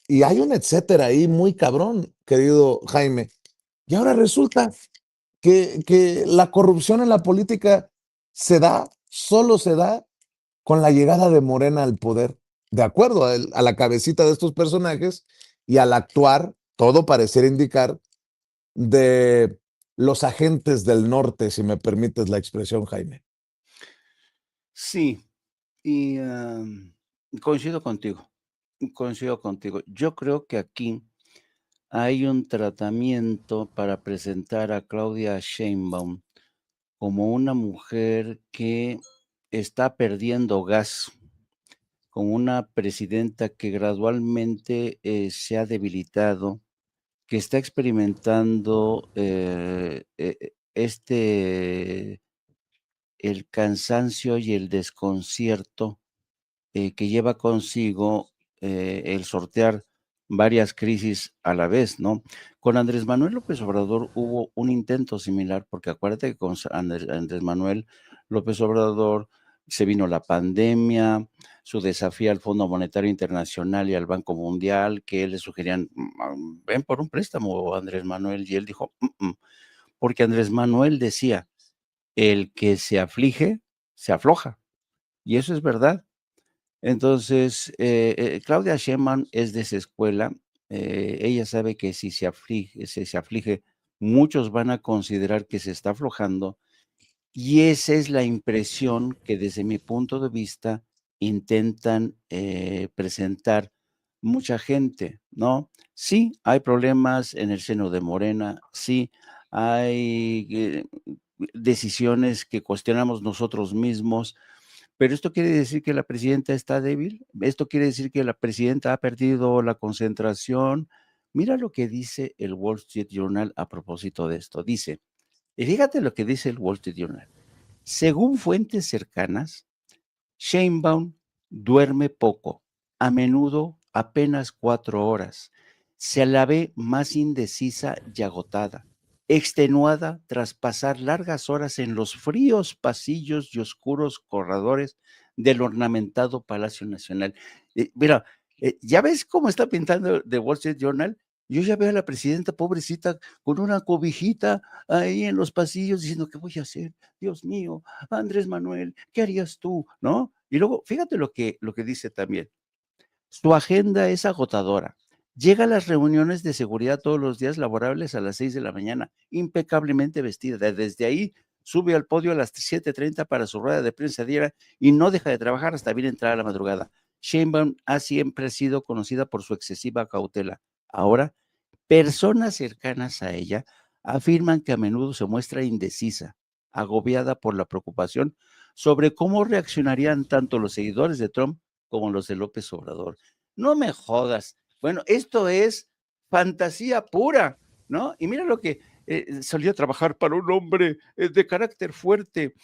Y hay un etcétera ahí muy cabrón, querido Jaime. Y ahora resulta que la corrupción en la política solo se da con la llegada de Morena al poder, de acuerdo a la cabecita de estos personajes y al actuar, todo pareciera indicar, de los agentes del norte, si me permites la expresión, Jaime. Sí, y coincido contigo. Yo creo que aquí hay un tratamiento para presentar a Claudia Sheinbaum como una mujer que está perdiendo gas, como una presidenta que gradualmente se ha debilitado, que está experimentando el cansancio y el desconcierto que lleva consigo el sortear varias crisis a la vez, ¿no? Con Andrés Manuel López Obrador hubo un intento similar, porque acuérdate que con Andrés Manuel López Obrador se vino la pandemia, su desafío al Fondo Monetario Internacional y al Banco Mundial, que le sugerían, ven por un préstamo, Andrés Manuel, y él dijo, porque Andrés Manuel decía, el que se aflige, se afloja, y eso es verdad. Entonces, Claudia Sheinbaum es de esa escuela, ella sabe que si se aflige, muchos van a considerar que se está aflojando, y esa es la impresión que desde mi punto de vista intentan presentar mucha gente, ¿no? Sí, hay problemas en el seno de Morena, sí, hay decisiones que cuestionamos nosotros mismos, pero esto quiere decir que la presidenta está débil, esto quiere decir que la presidenta ha perdido la concentración. Mira lo que dice el Wall Street Journal a propósito de esto. Dice, y fíjate lo que dice el Wall Street Journal. Según fuentes cercanas, Sheinbaum duerme poco, a menudo apenas 4 horas. Se la ve más indecisa y agotada, extenuada tras pasar largas horas en los fríos pasillos y oscuros corredores del ornamentado Palacio Nacional. Mira, ¿ya ves cómo está pintando The Wall Street Journal? Yo ya veo a la presidenta pobrecita con una cobijita ahí en los pasillos diciendo, ¿qué voy a hacer? Dios mío, Andrés Manuel, ¿qué harías tú? ¿No? Y luego, fíjate lo que dice también. Su agenda es agotadora. Llega a las reuniones de seguridad todos los días laborables a las 6 de la mañana, impecablemente vestida. Desde ahí sube al podio a las 7:30 para su rueda de prensa diaria y no deja de trabajar hasta bien entrada la madrugada. Sheinbaum ha siempre sido conocida por su excesiva cautela. Ahora, personas cercanas a ella afirman que a menudo se muestra indecisa, agobiada por la preocupación sobre cómo reaccionarían tanto los seguidores de Trump como los de López Obrador. No me jodas. Bueno, esto es fantasía pura, ¿no? Y mira lo que solía trabajar para un hombre de carácter fuerte.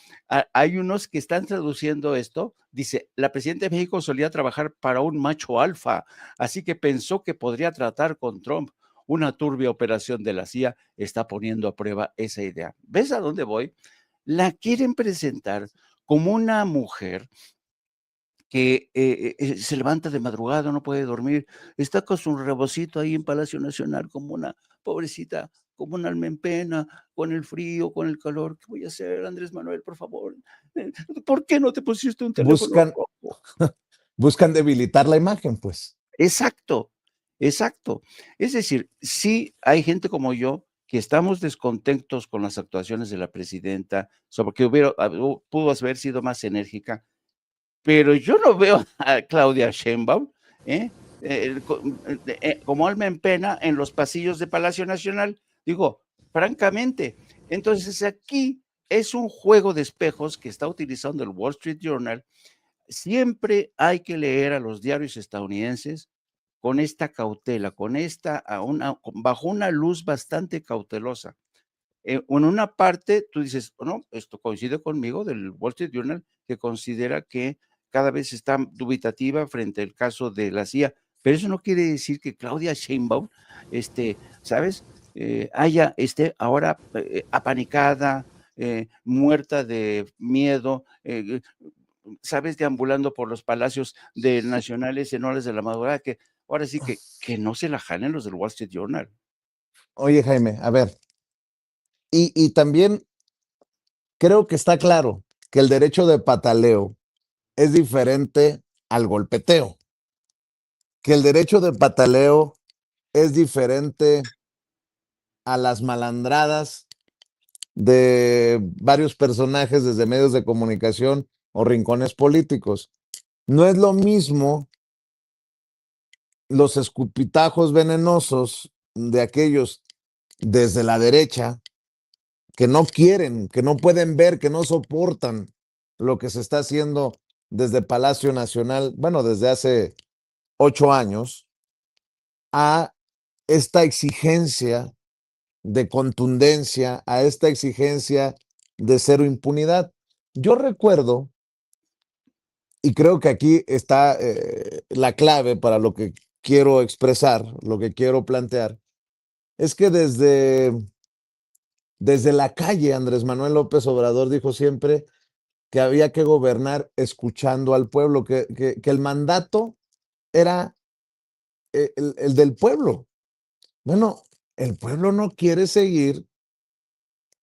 Hay unos que están traduciendo esto. Dice, la presidenta de México solía trabajar para un macho alfa, así que pensó que podría tratar con Trump. Una turbia operación de la CIA está poniendo a prueba esa idea. ¿Ves a dónde voy? La quieren presentar como una mujer que se levanta de madrugada, no puede dormir, está con su rebocito ahí en Palacio Nacional como una pobrecita, como un alma en pena, con el frío, con el calor. ¿Qué voy a hacer, Andrés Manuel, por favor? ¿Por qué no te pusiste un teléfono Buscan, rojo? buscan debilitar la imagen, pues. Exacto, exacto. Es decir, sí hay gente como yo que estamos descontentos con las actuaciones de la presidenta, sobre que pudo haber sido más enérgica, pero yo no veo a Claudia Sheinbaum, como alma en pena en los pasillos de Palacio Nacional. Digo, francamente, entonces aquí es un juego de espejos que está utilizando el Wall Street Journal. Siempre hay que leer a los diarios estadounidenses con esta cautela, bajo una luz bastante cautelosa. En una parte, tú dices, no, esto coincide conmigo del Wall Street Journal, que considera que cada vez está dubitativa frente al caso de la CIA, pero eso no quiere decir que Claudia Sheinbaum, ¿sabes? Esté ahora apanicada, muerta de miedo, ¿sabes? Deambulando por los palacios de nacionales en horas de la madrugada, que ahora sí que no se la jalen los del Wall Street Journal. Oye, Jaime, a ver, y también creo que está claro que el derecho de pataleo es diferente al golpeteo, que el derecho de pataleo es diferente a las malandradas de varios personajes desde medios de comunicación o rincones políticos. No es lo mismo los escupitajos venenosos de aquellos desde la derecha que no quieren, que no pueden ver, que no soportan lo que se está haciendo desde Palacio Nacional, bueno, desde hace 8 años, a esta exigencia de contundencia, a esta exigencia de cero impunidad. Yo recuerdo, y creo que aquí está la clave para lo que quiero expresar, lo que quiero plantear, es que desde la calle Andrés Manuel López Obrador dijo siempre que había que gobernar escuchando al pueblo, que el mandato era el del pueblo. Bueno, el pueblo no quiere seguir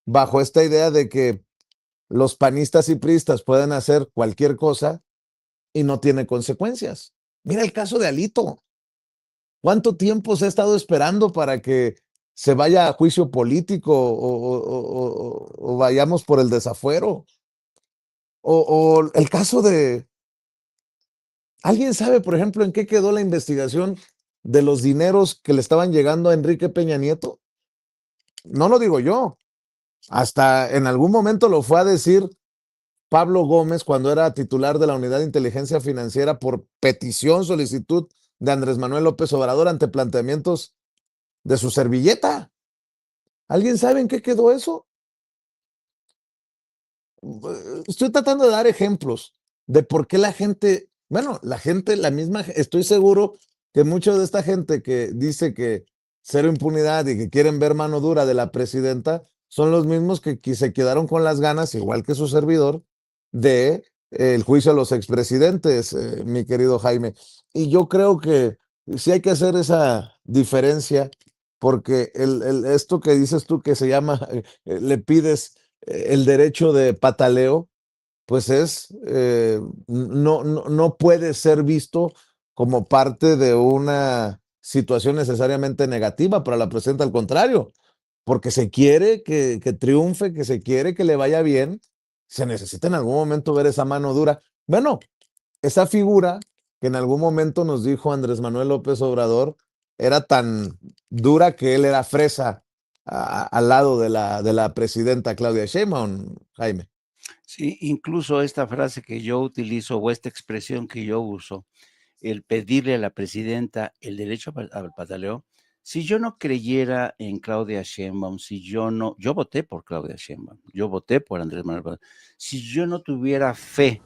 bajo esta idea de que los panistas y priistas pueden hacer cualquier cosa y no tiene consecuencias. Mira el caso de Alito. ¿Cuánto tiempo se ha estado esperando para que se vaya a juicio político o vayamos por el desafuero? O el caso de... ¿Alguien sabe, por ejemplo, en qué quedó la investigación de los dineros que le estaban llegando a Enrique Peña Nieto? No lo digo yo. Hasta en algún momento lo fue a decir Pablo Gómez cuando era titular de la Unidad de Inteligencia Financiera por petición, solicitud de Andrés Manuel López Obrador ante planteamientos de su servilleta. ¿Alguien sabe en qué quedó eso? Estoy tratando de dar ejemplos de por qué la gente, bueno, la gente, la misma, estoy seguro que mucha de esta gente que dice que cero impunidad y que quieren ver mano dura de la presidenta son los mismos que se quedaron con las ganas, igual que su servidor, de el juicio a los expresidentes, mi querido Jaime. Y yo creo que sí hay que hacer esa diferencia, porque esto que dices tú que se llama, le pides el derecho de pataleo, pues no puede ser visto como parte de una situación necesariamente negativa para la presidenta, al contrario, porque se quiere que triunfe, que se quiere que le vaya bien, se necesita en algún momento ver esa mano dura. Bueno, esa figura que en algún momento nos dijo Andrés Manuel López Obrador era tan dura que él era fresa al lado de la presidenta Claudia Sheinbaum, Jaime. Sí, incluso esta frase que yo utilizo o esta expresión que yo uso, el pedirle a la presidenta el derecho al pataleo, si yo no creyera en Claudia Sheinbaum, yo voté por Claudia Sheinbaum, yo voté por Andrés Manuel, si yo no tuviera fe,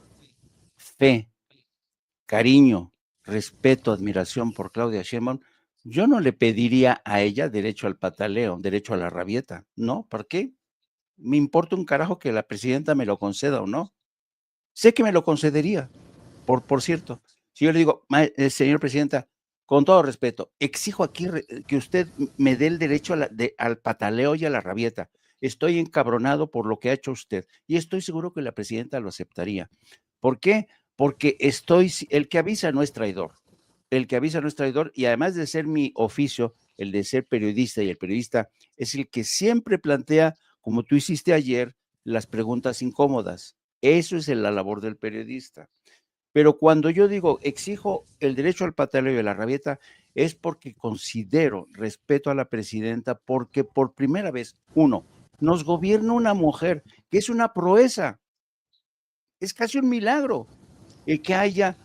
cariño, respeto, admiración por Claudia Sheinbaum, yo no le pediría a ella derecho al pataleo, derecho a la rabieta, ¿no? ¿Por qué? Me importa un carajo que la presidenta me lo conceda o no. Sé que me lo concedería, por cierto. Si yo le digo, señor presidenta, con todo respeto, exijo aquí que usted me dé el derecho al pataleo y a la rabieta. Estoy encabronado por lo que ha hecho usted y estoy seguro que la presidenta lo aceptaría. ¿Por qué? Porque el que avisa no es traidor. El que avisa no es traidor y además de ser mi oficio, el de ser periodista y el periodista es el que siempre plantea, como tú hiciste ayer, las preguntas incómodas. Eso es la labor del periodista. Pero cuando yo digo exijo el derecho al pataleo y a la rabieta, es porque considero respeto a la presidenta, porque por primera vez, nos gobierna una mujer, que es una proeza, es casi un milagro el que haya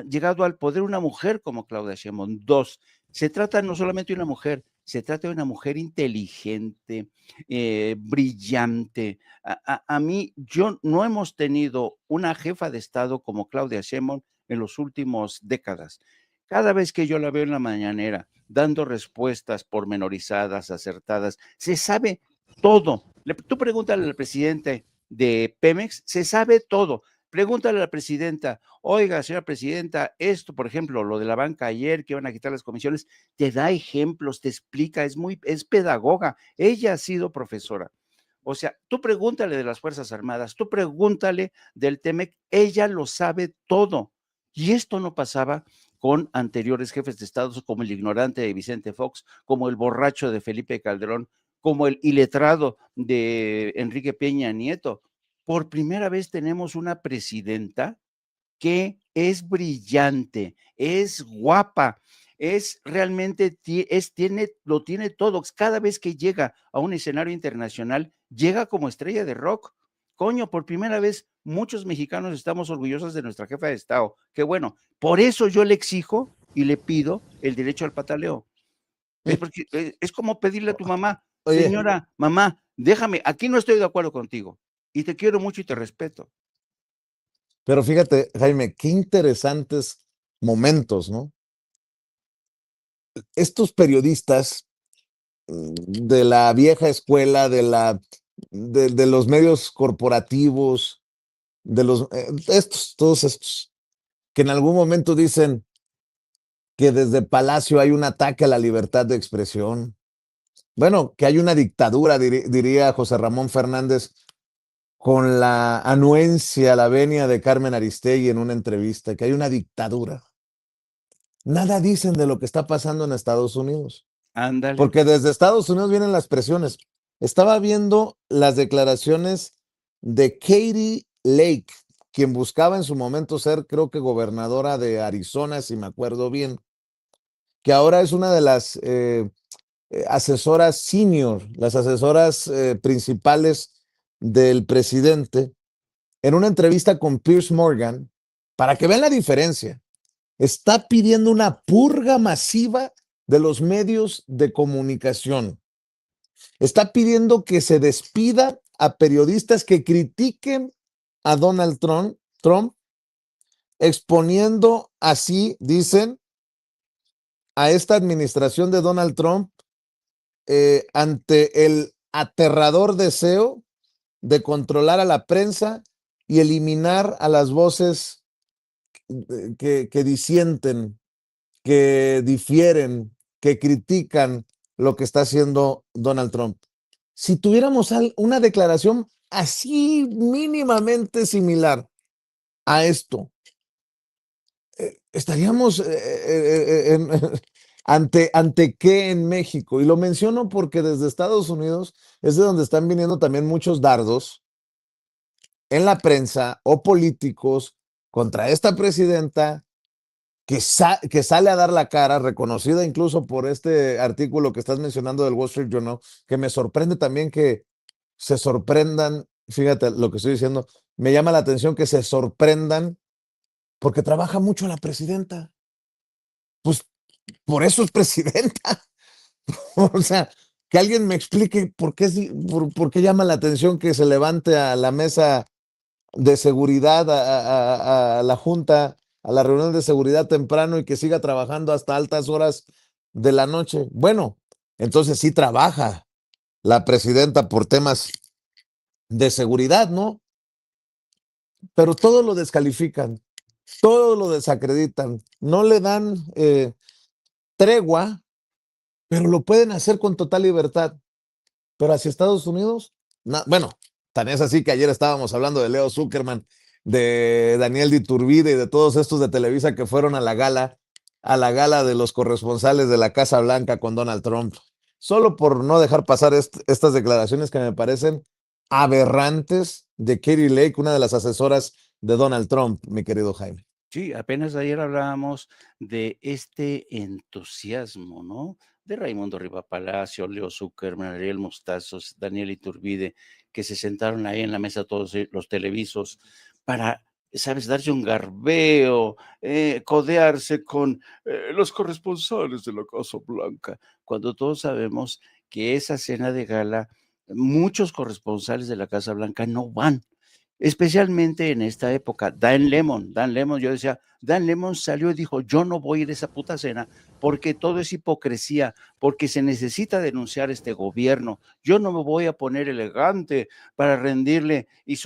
llegado al poder una mujer como Claudia Sheinbaum. 2, se trata no solamente de una mujer, se trata de una mujer inteligente, brillante. A mí, no hemos tenido una jefa de Estado como Claudia Sheinbaum en los últimos décadas. Cada vez que yo la veo en la mañanera, dando respuestas pormenorizadas, acertadas, se sabe todo. Tú pregúntale al presidente de Pemex, se sabe todo. Pregúntale a la presidenta, oiga, señora presidenta, esto, por ejemplo, lo de la banca ayer, que van a quitar las comisiones, te da ejemplos, te explica, es pedagoga, ella ha sido profesora. O sea, tú pregúntale de las Fuerzas Armadas, tú pregúntale del TEMEC, ella lo sabe todo. Y esto no pasaba con anteriores jefes de Estado, como el ignorante de Vicente Fox, como el borracho de Felipe Calderón, como el iletrado de Enrique Peña Nieto. Por primera vez tenemos una presidenta que es brillante, es guapa, es realmente, lo tiene todo. Cada vez que llega a un escenario internacional, llega como estrella de rock. Coño, por primera vez, muchos mexicanos estamos orgullosos de nuestra jefa de Estado. Qué bueno. Por eso yo le exijo y le pido el derecho al pataleo. Es como pedirle a tu mamá, Oye, señora, mamá, déjame, aquí no estoy de acuerdo contigo y te quiero mucho y te respeto. pero fíjate, Jaime, qué interesantes momentos, ¿no? Estos periodistas de la vieja escuela, de los medios corporativos, de los, todos estos, que en algún momento dicen que desde Palacio hay un ataque a la libertad de expresión. Bueno, que hay una dictadura, diría José Ramón Fernández, con la anuencia, la venia de Carmen Aristegui en una entrevista, que hay una dictadura. Nada dicen de lo que está pasando en Estados Unidos, Ándale. porque desde Estados Unidos vienen las presiones. Estaba viendo las declaraciones de Katie Lake, quien buscaba en su momento ser, creo que gobernadora de Arizona, si me acuerdo bien, que ahora es una de las asesoras senior, las asesoras principales del presidente, en una entrevista con Piers Morgan, para que vean la diferencia. Está pidiendo una purga masiva de los medios de comunicación. Está pidiendo que se despida a periodistas que critiquen a Donald Trump, exponiendo así, dicen, a esta administración de Donald Trump ante el aterrador deseo de controlar a la prensa y eliminar a las voces que disienten, que difieren, que critican lo que está haciendo Donald Trump. Si tuviéramos una declaración así mínimamente similar a esto, estaríamos ante qué en México. Y lo menciono porque desde Estados Unidos es de donde están viniendo también muchos dardos en la prensa o políticos contra esta presidenta que sale a dar la cara, reconocida incluso por este artículo que estás mencionando del Wall Street Journal, que me sorprende también que se sorprendan, fíjate lo que estoy diciendo, me llama la atención que se sorprendan porque trabaja mucho la presidenta. Pues por eso es presidenta. O sea, que alguien me explique por qué llama la atención que se levante a la mesa de seguridad, a la junta, a la reunión de seguridad temprano y que siga trabajando hasta altas horas de la noche. Bueno, entonces sí trabaja la presidenta por temas de seguridad, ¿no? Pero todo lo descalifican, todo lo desacreditan, no le dan tregua, pero lo pueden hacer con total libertad. Pero hacia Estados Unidos, bueno, tan es así que ayer estábamos hablando de Leo Zuckerman, de Daniel de Iturbide y de todos estos de Televisa que fueron a la gala de los corresponsales de la Casa Blanca con Donald Trump, solo por no dejar pasar estas declaraciones que me parecen aberrantes de Katie Lake, una de las asesoras de Donald Trump, mi querido Jaime. Sí, apenas ayer hablábamos de este entusiasmo, ¿no? De Raimundo Riva Palacio, Leo Zuckerman, Ariel Mostazos, Daniel Iturbide, que se sentaron ahí en la mesa todos los televisos para, ¿sabes?, darse un garbeo, codearse con los corresponsales de la Casa Blanca, cuando todos sabemos que esa cena de gala, muchos corresponsales de la Casa Blanca no van. Especialmente en esta época, Dan Lemon, yo decía, Dan Lemon salió y dijo, yo no voy a ir a esa puta cena porque todo es hipocresía, porque se necesita denunciar este gobierno, yo no me voy a poner elegante para rendirle y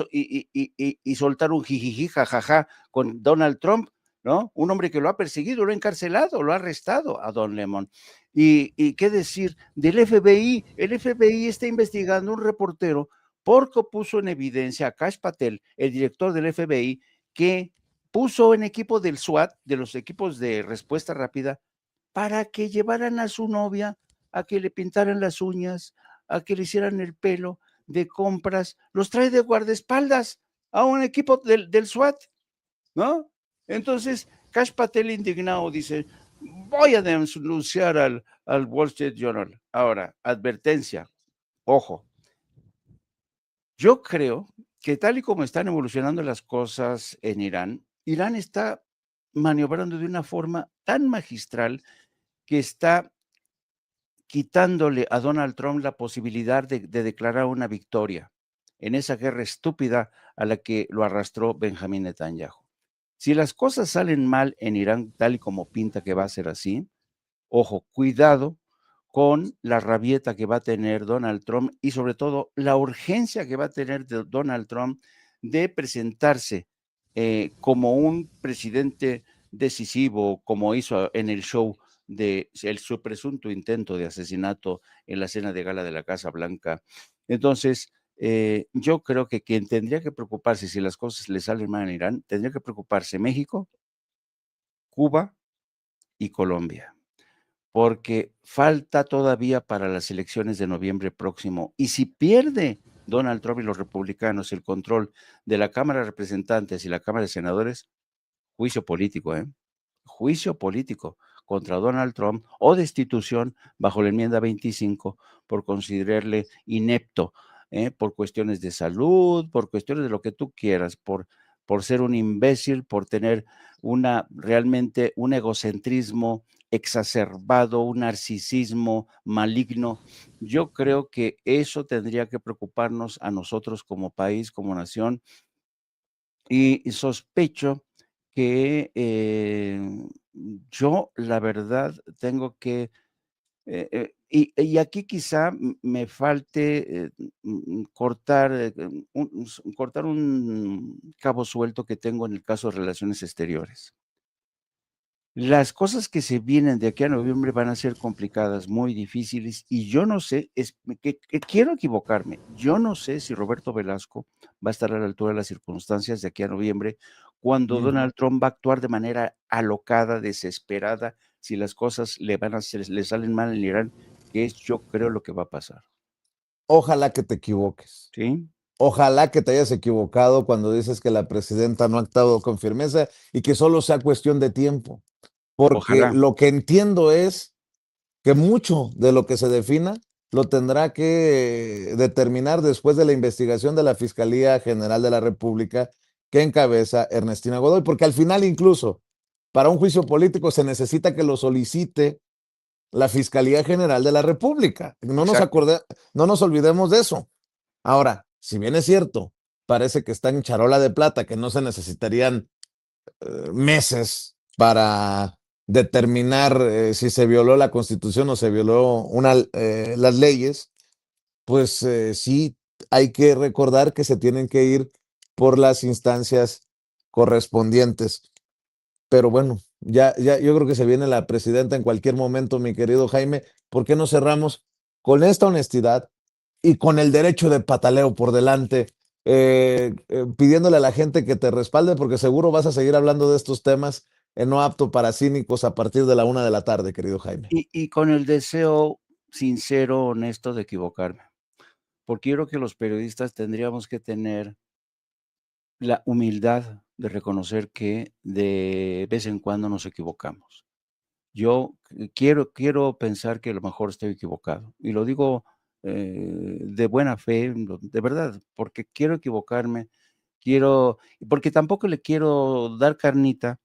soltar un jijiji, jajaja con Donald Trump, ¿no? Un hombre que lo ha perseguido, lo ha encarcelado, lo ha arrestado a Don Lemon. Y qué decir del FBI, el FBI está investigando un reportero porque puso en evidencia a Kash Patel, el director del FBI, que puso en equipo del SWAT, de los equipos de respuesta rápida, para que llevaran a su novia, a que le pintaran las uñas, a que le hicieran el pelo de compras, los trae de guardaespaldas a un equipo del SWAT, ¿no? Entonces, Kash Patel indignado dice, voy a denunciar al Wall Street Journal. Ahora, advertencia, ojo, yo creo que tal y como están evolucionando las cosas en Irán, Irán está maniobrando de una forma tan magistral que está quitándole a Donald Trump la posibilidad de declarar una victoria en esa guerra estúpida a la que lo arrastró Benjamín Netanyahu. Si las cosas salen mal en Irán, tal y como pinta que va a ser así, ojo, cuidado con la rabieta que va a tener Donald Trump y sobre todo la urgencia que va a tener Donald Trump de presentarse como un presidente decisivo, como hizo en el show de su presunto intento de asesinato en la cena de gala de la Casa Blanca. Entonces, yo creo que quien tendría que preocuparse si las cosas le salen mal en Irán, tendría que preocuparse México, Cuba y Colombia, porque falta todavía para las elecciones de noviembre próximo. Y si pierde Donald Trump y los republicanos el control de la Cámara de Representantes y la Cámara de Senadores, juicio político, juicio político contra Donald Trump o destitución bajo la enmienda 25 por considerarle inepto, por cuestiones de salud, por cuestiones de lo que tú quieras, por ser un imbécil, por tener realmente un egocentrismo exacerbado, un narcisismo maligno. Yo creo que eso tendría que preocuparnos a nosotros como país, como nación, y sospecho que yo, la verdad, tengo que, y aquí quizá me falte cortar, cortar un cabo suelto que tengo en el caso de relaciones exteriores. Las cosas que se vienen de aquí a noviembre van a ser complicadas, muy difíciles, y yo no sé, que quiero equivocarme, yo no sé si Roberto Velasco va a estar a la altura de las circunstancias de aquí a noviembre, cuando Donald Trump va a actuar de manera alocada, desesperada, si las cosas le salen mal en Irán, que es, yo creo, lo que va a pasar. Ojalá que te equivoques. ¿Sí? Ojalá que te hayas equivocado cuando dices que la presidenta no ha actuado con firmeza y que solo sea cuestión de tiempo. Porque Ojalá. lo que entiendo es que mucho de lo que se defina lo tendrá que determinar después de la investigación de la Fiscalía General de la República que encabeza Ernestina Godoy, porque al final incluso para un juicio político se necesita que lo solicite la Fiscalía General de la República. No nos olvidemos de eso. Ahora, si bien es cierto, parece que está en charola de plata, que no se necesitarían meses para determinar si se violó la Constitución o se violó las leyes, pues sí hay que recordar que se tienen que ir por las instancias correspondientes. Pero bueno, yo creo que se viene la presidenta en cualquier momento, mi querido Jaime. ¿Por qué no cerramos con esta honestidad y con el derecho de pataleo por delante, pidiéndole a la gente que te respalde, porque seguro vas a seguir hablando de estos temas en No Apto para Cínicos a partir de la 1 de la tarde, querido Jaime? Y con el deseo sincero, honesto de equivocarme, porque yo creo que los periodistas tendríamos que tener la humildad de reconocer que de vez en cuando nos equivocamos. Yo quiero pensar que a lo mejor estoy equivocado, y lo digo de buena fe, de verdad, porque quiero equivocarme, porque tampoco le quiero dar carnita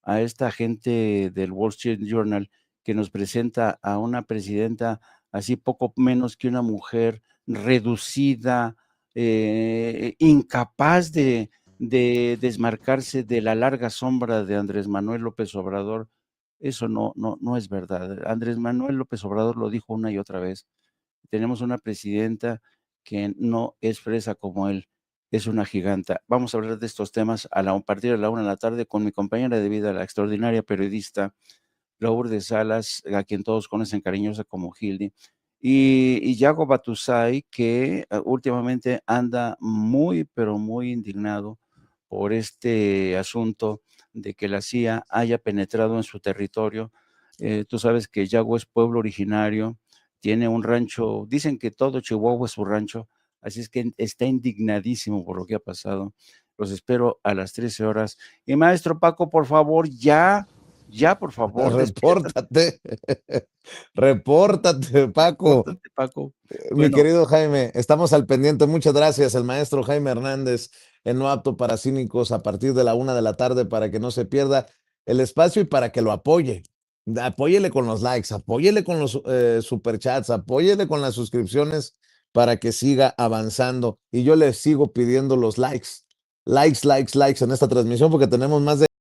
a esta gente del Wall Street Journal que nos presenta a una presidenta así poco menos que una mujer reducida, incapaz de desmarcarse de la larga sombra de Andrés Manuel López Obrador. Eso no es verdad. Andrés Manuel López Obrador lo dijo una y otra vez. Tenemos una presidenta que no es fresa como él, es una giganta. Vamos a hablar de estos temas a partir de la 1 de la tarde con mi compañera de vida, la extraordinaria periodista Lourdes Salas, a quien todos conocen cariñosa como Hildy, y Yago Batusay, que últimamente anda muy, pero muy indignado por este asunto de que la CIA haya penetrado en su territorio. Tú sabes que Yago es pueblo originario, tiene un rancho, dicen que todo Chihuahua es su rancho, así es que está indignadísimo por lo que ha pasado. Los espero a las 13 horas. Y maestro Paco, por favor, ya, por favor, Repórtate, repórtate, Paco. despierta, Paco. Mi Bueno, querido Jaime, estamos al pendiente. Muchas gracias, el maestro Jaime Hernández en No Apto para Cínicos a partir de la 1 de la tarde para que no se pierda el espacio y para que lo apoye. Apóyele con los likes, apóyele con los superchats, apóyele con las suscripciones para que siga avanzando. Y yo le sigo pidiendo los likes, likes en esta transmisión porque tenemos más de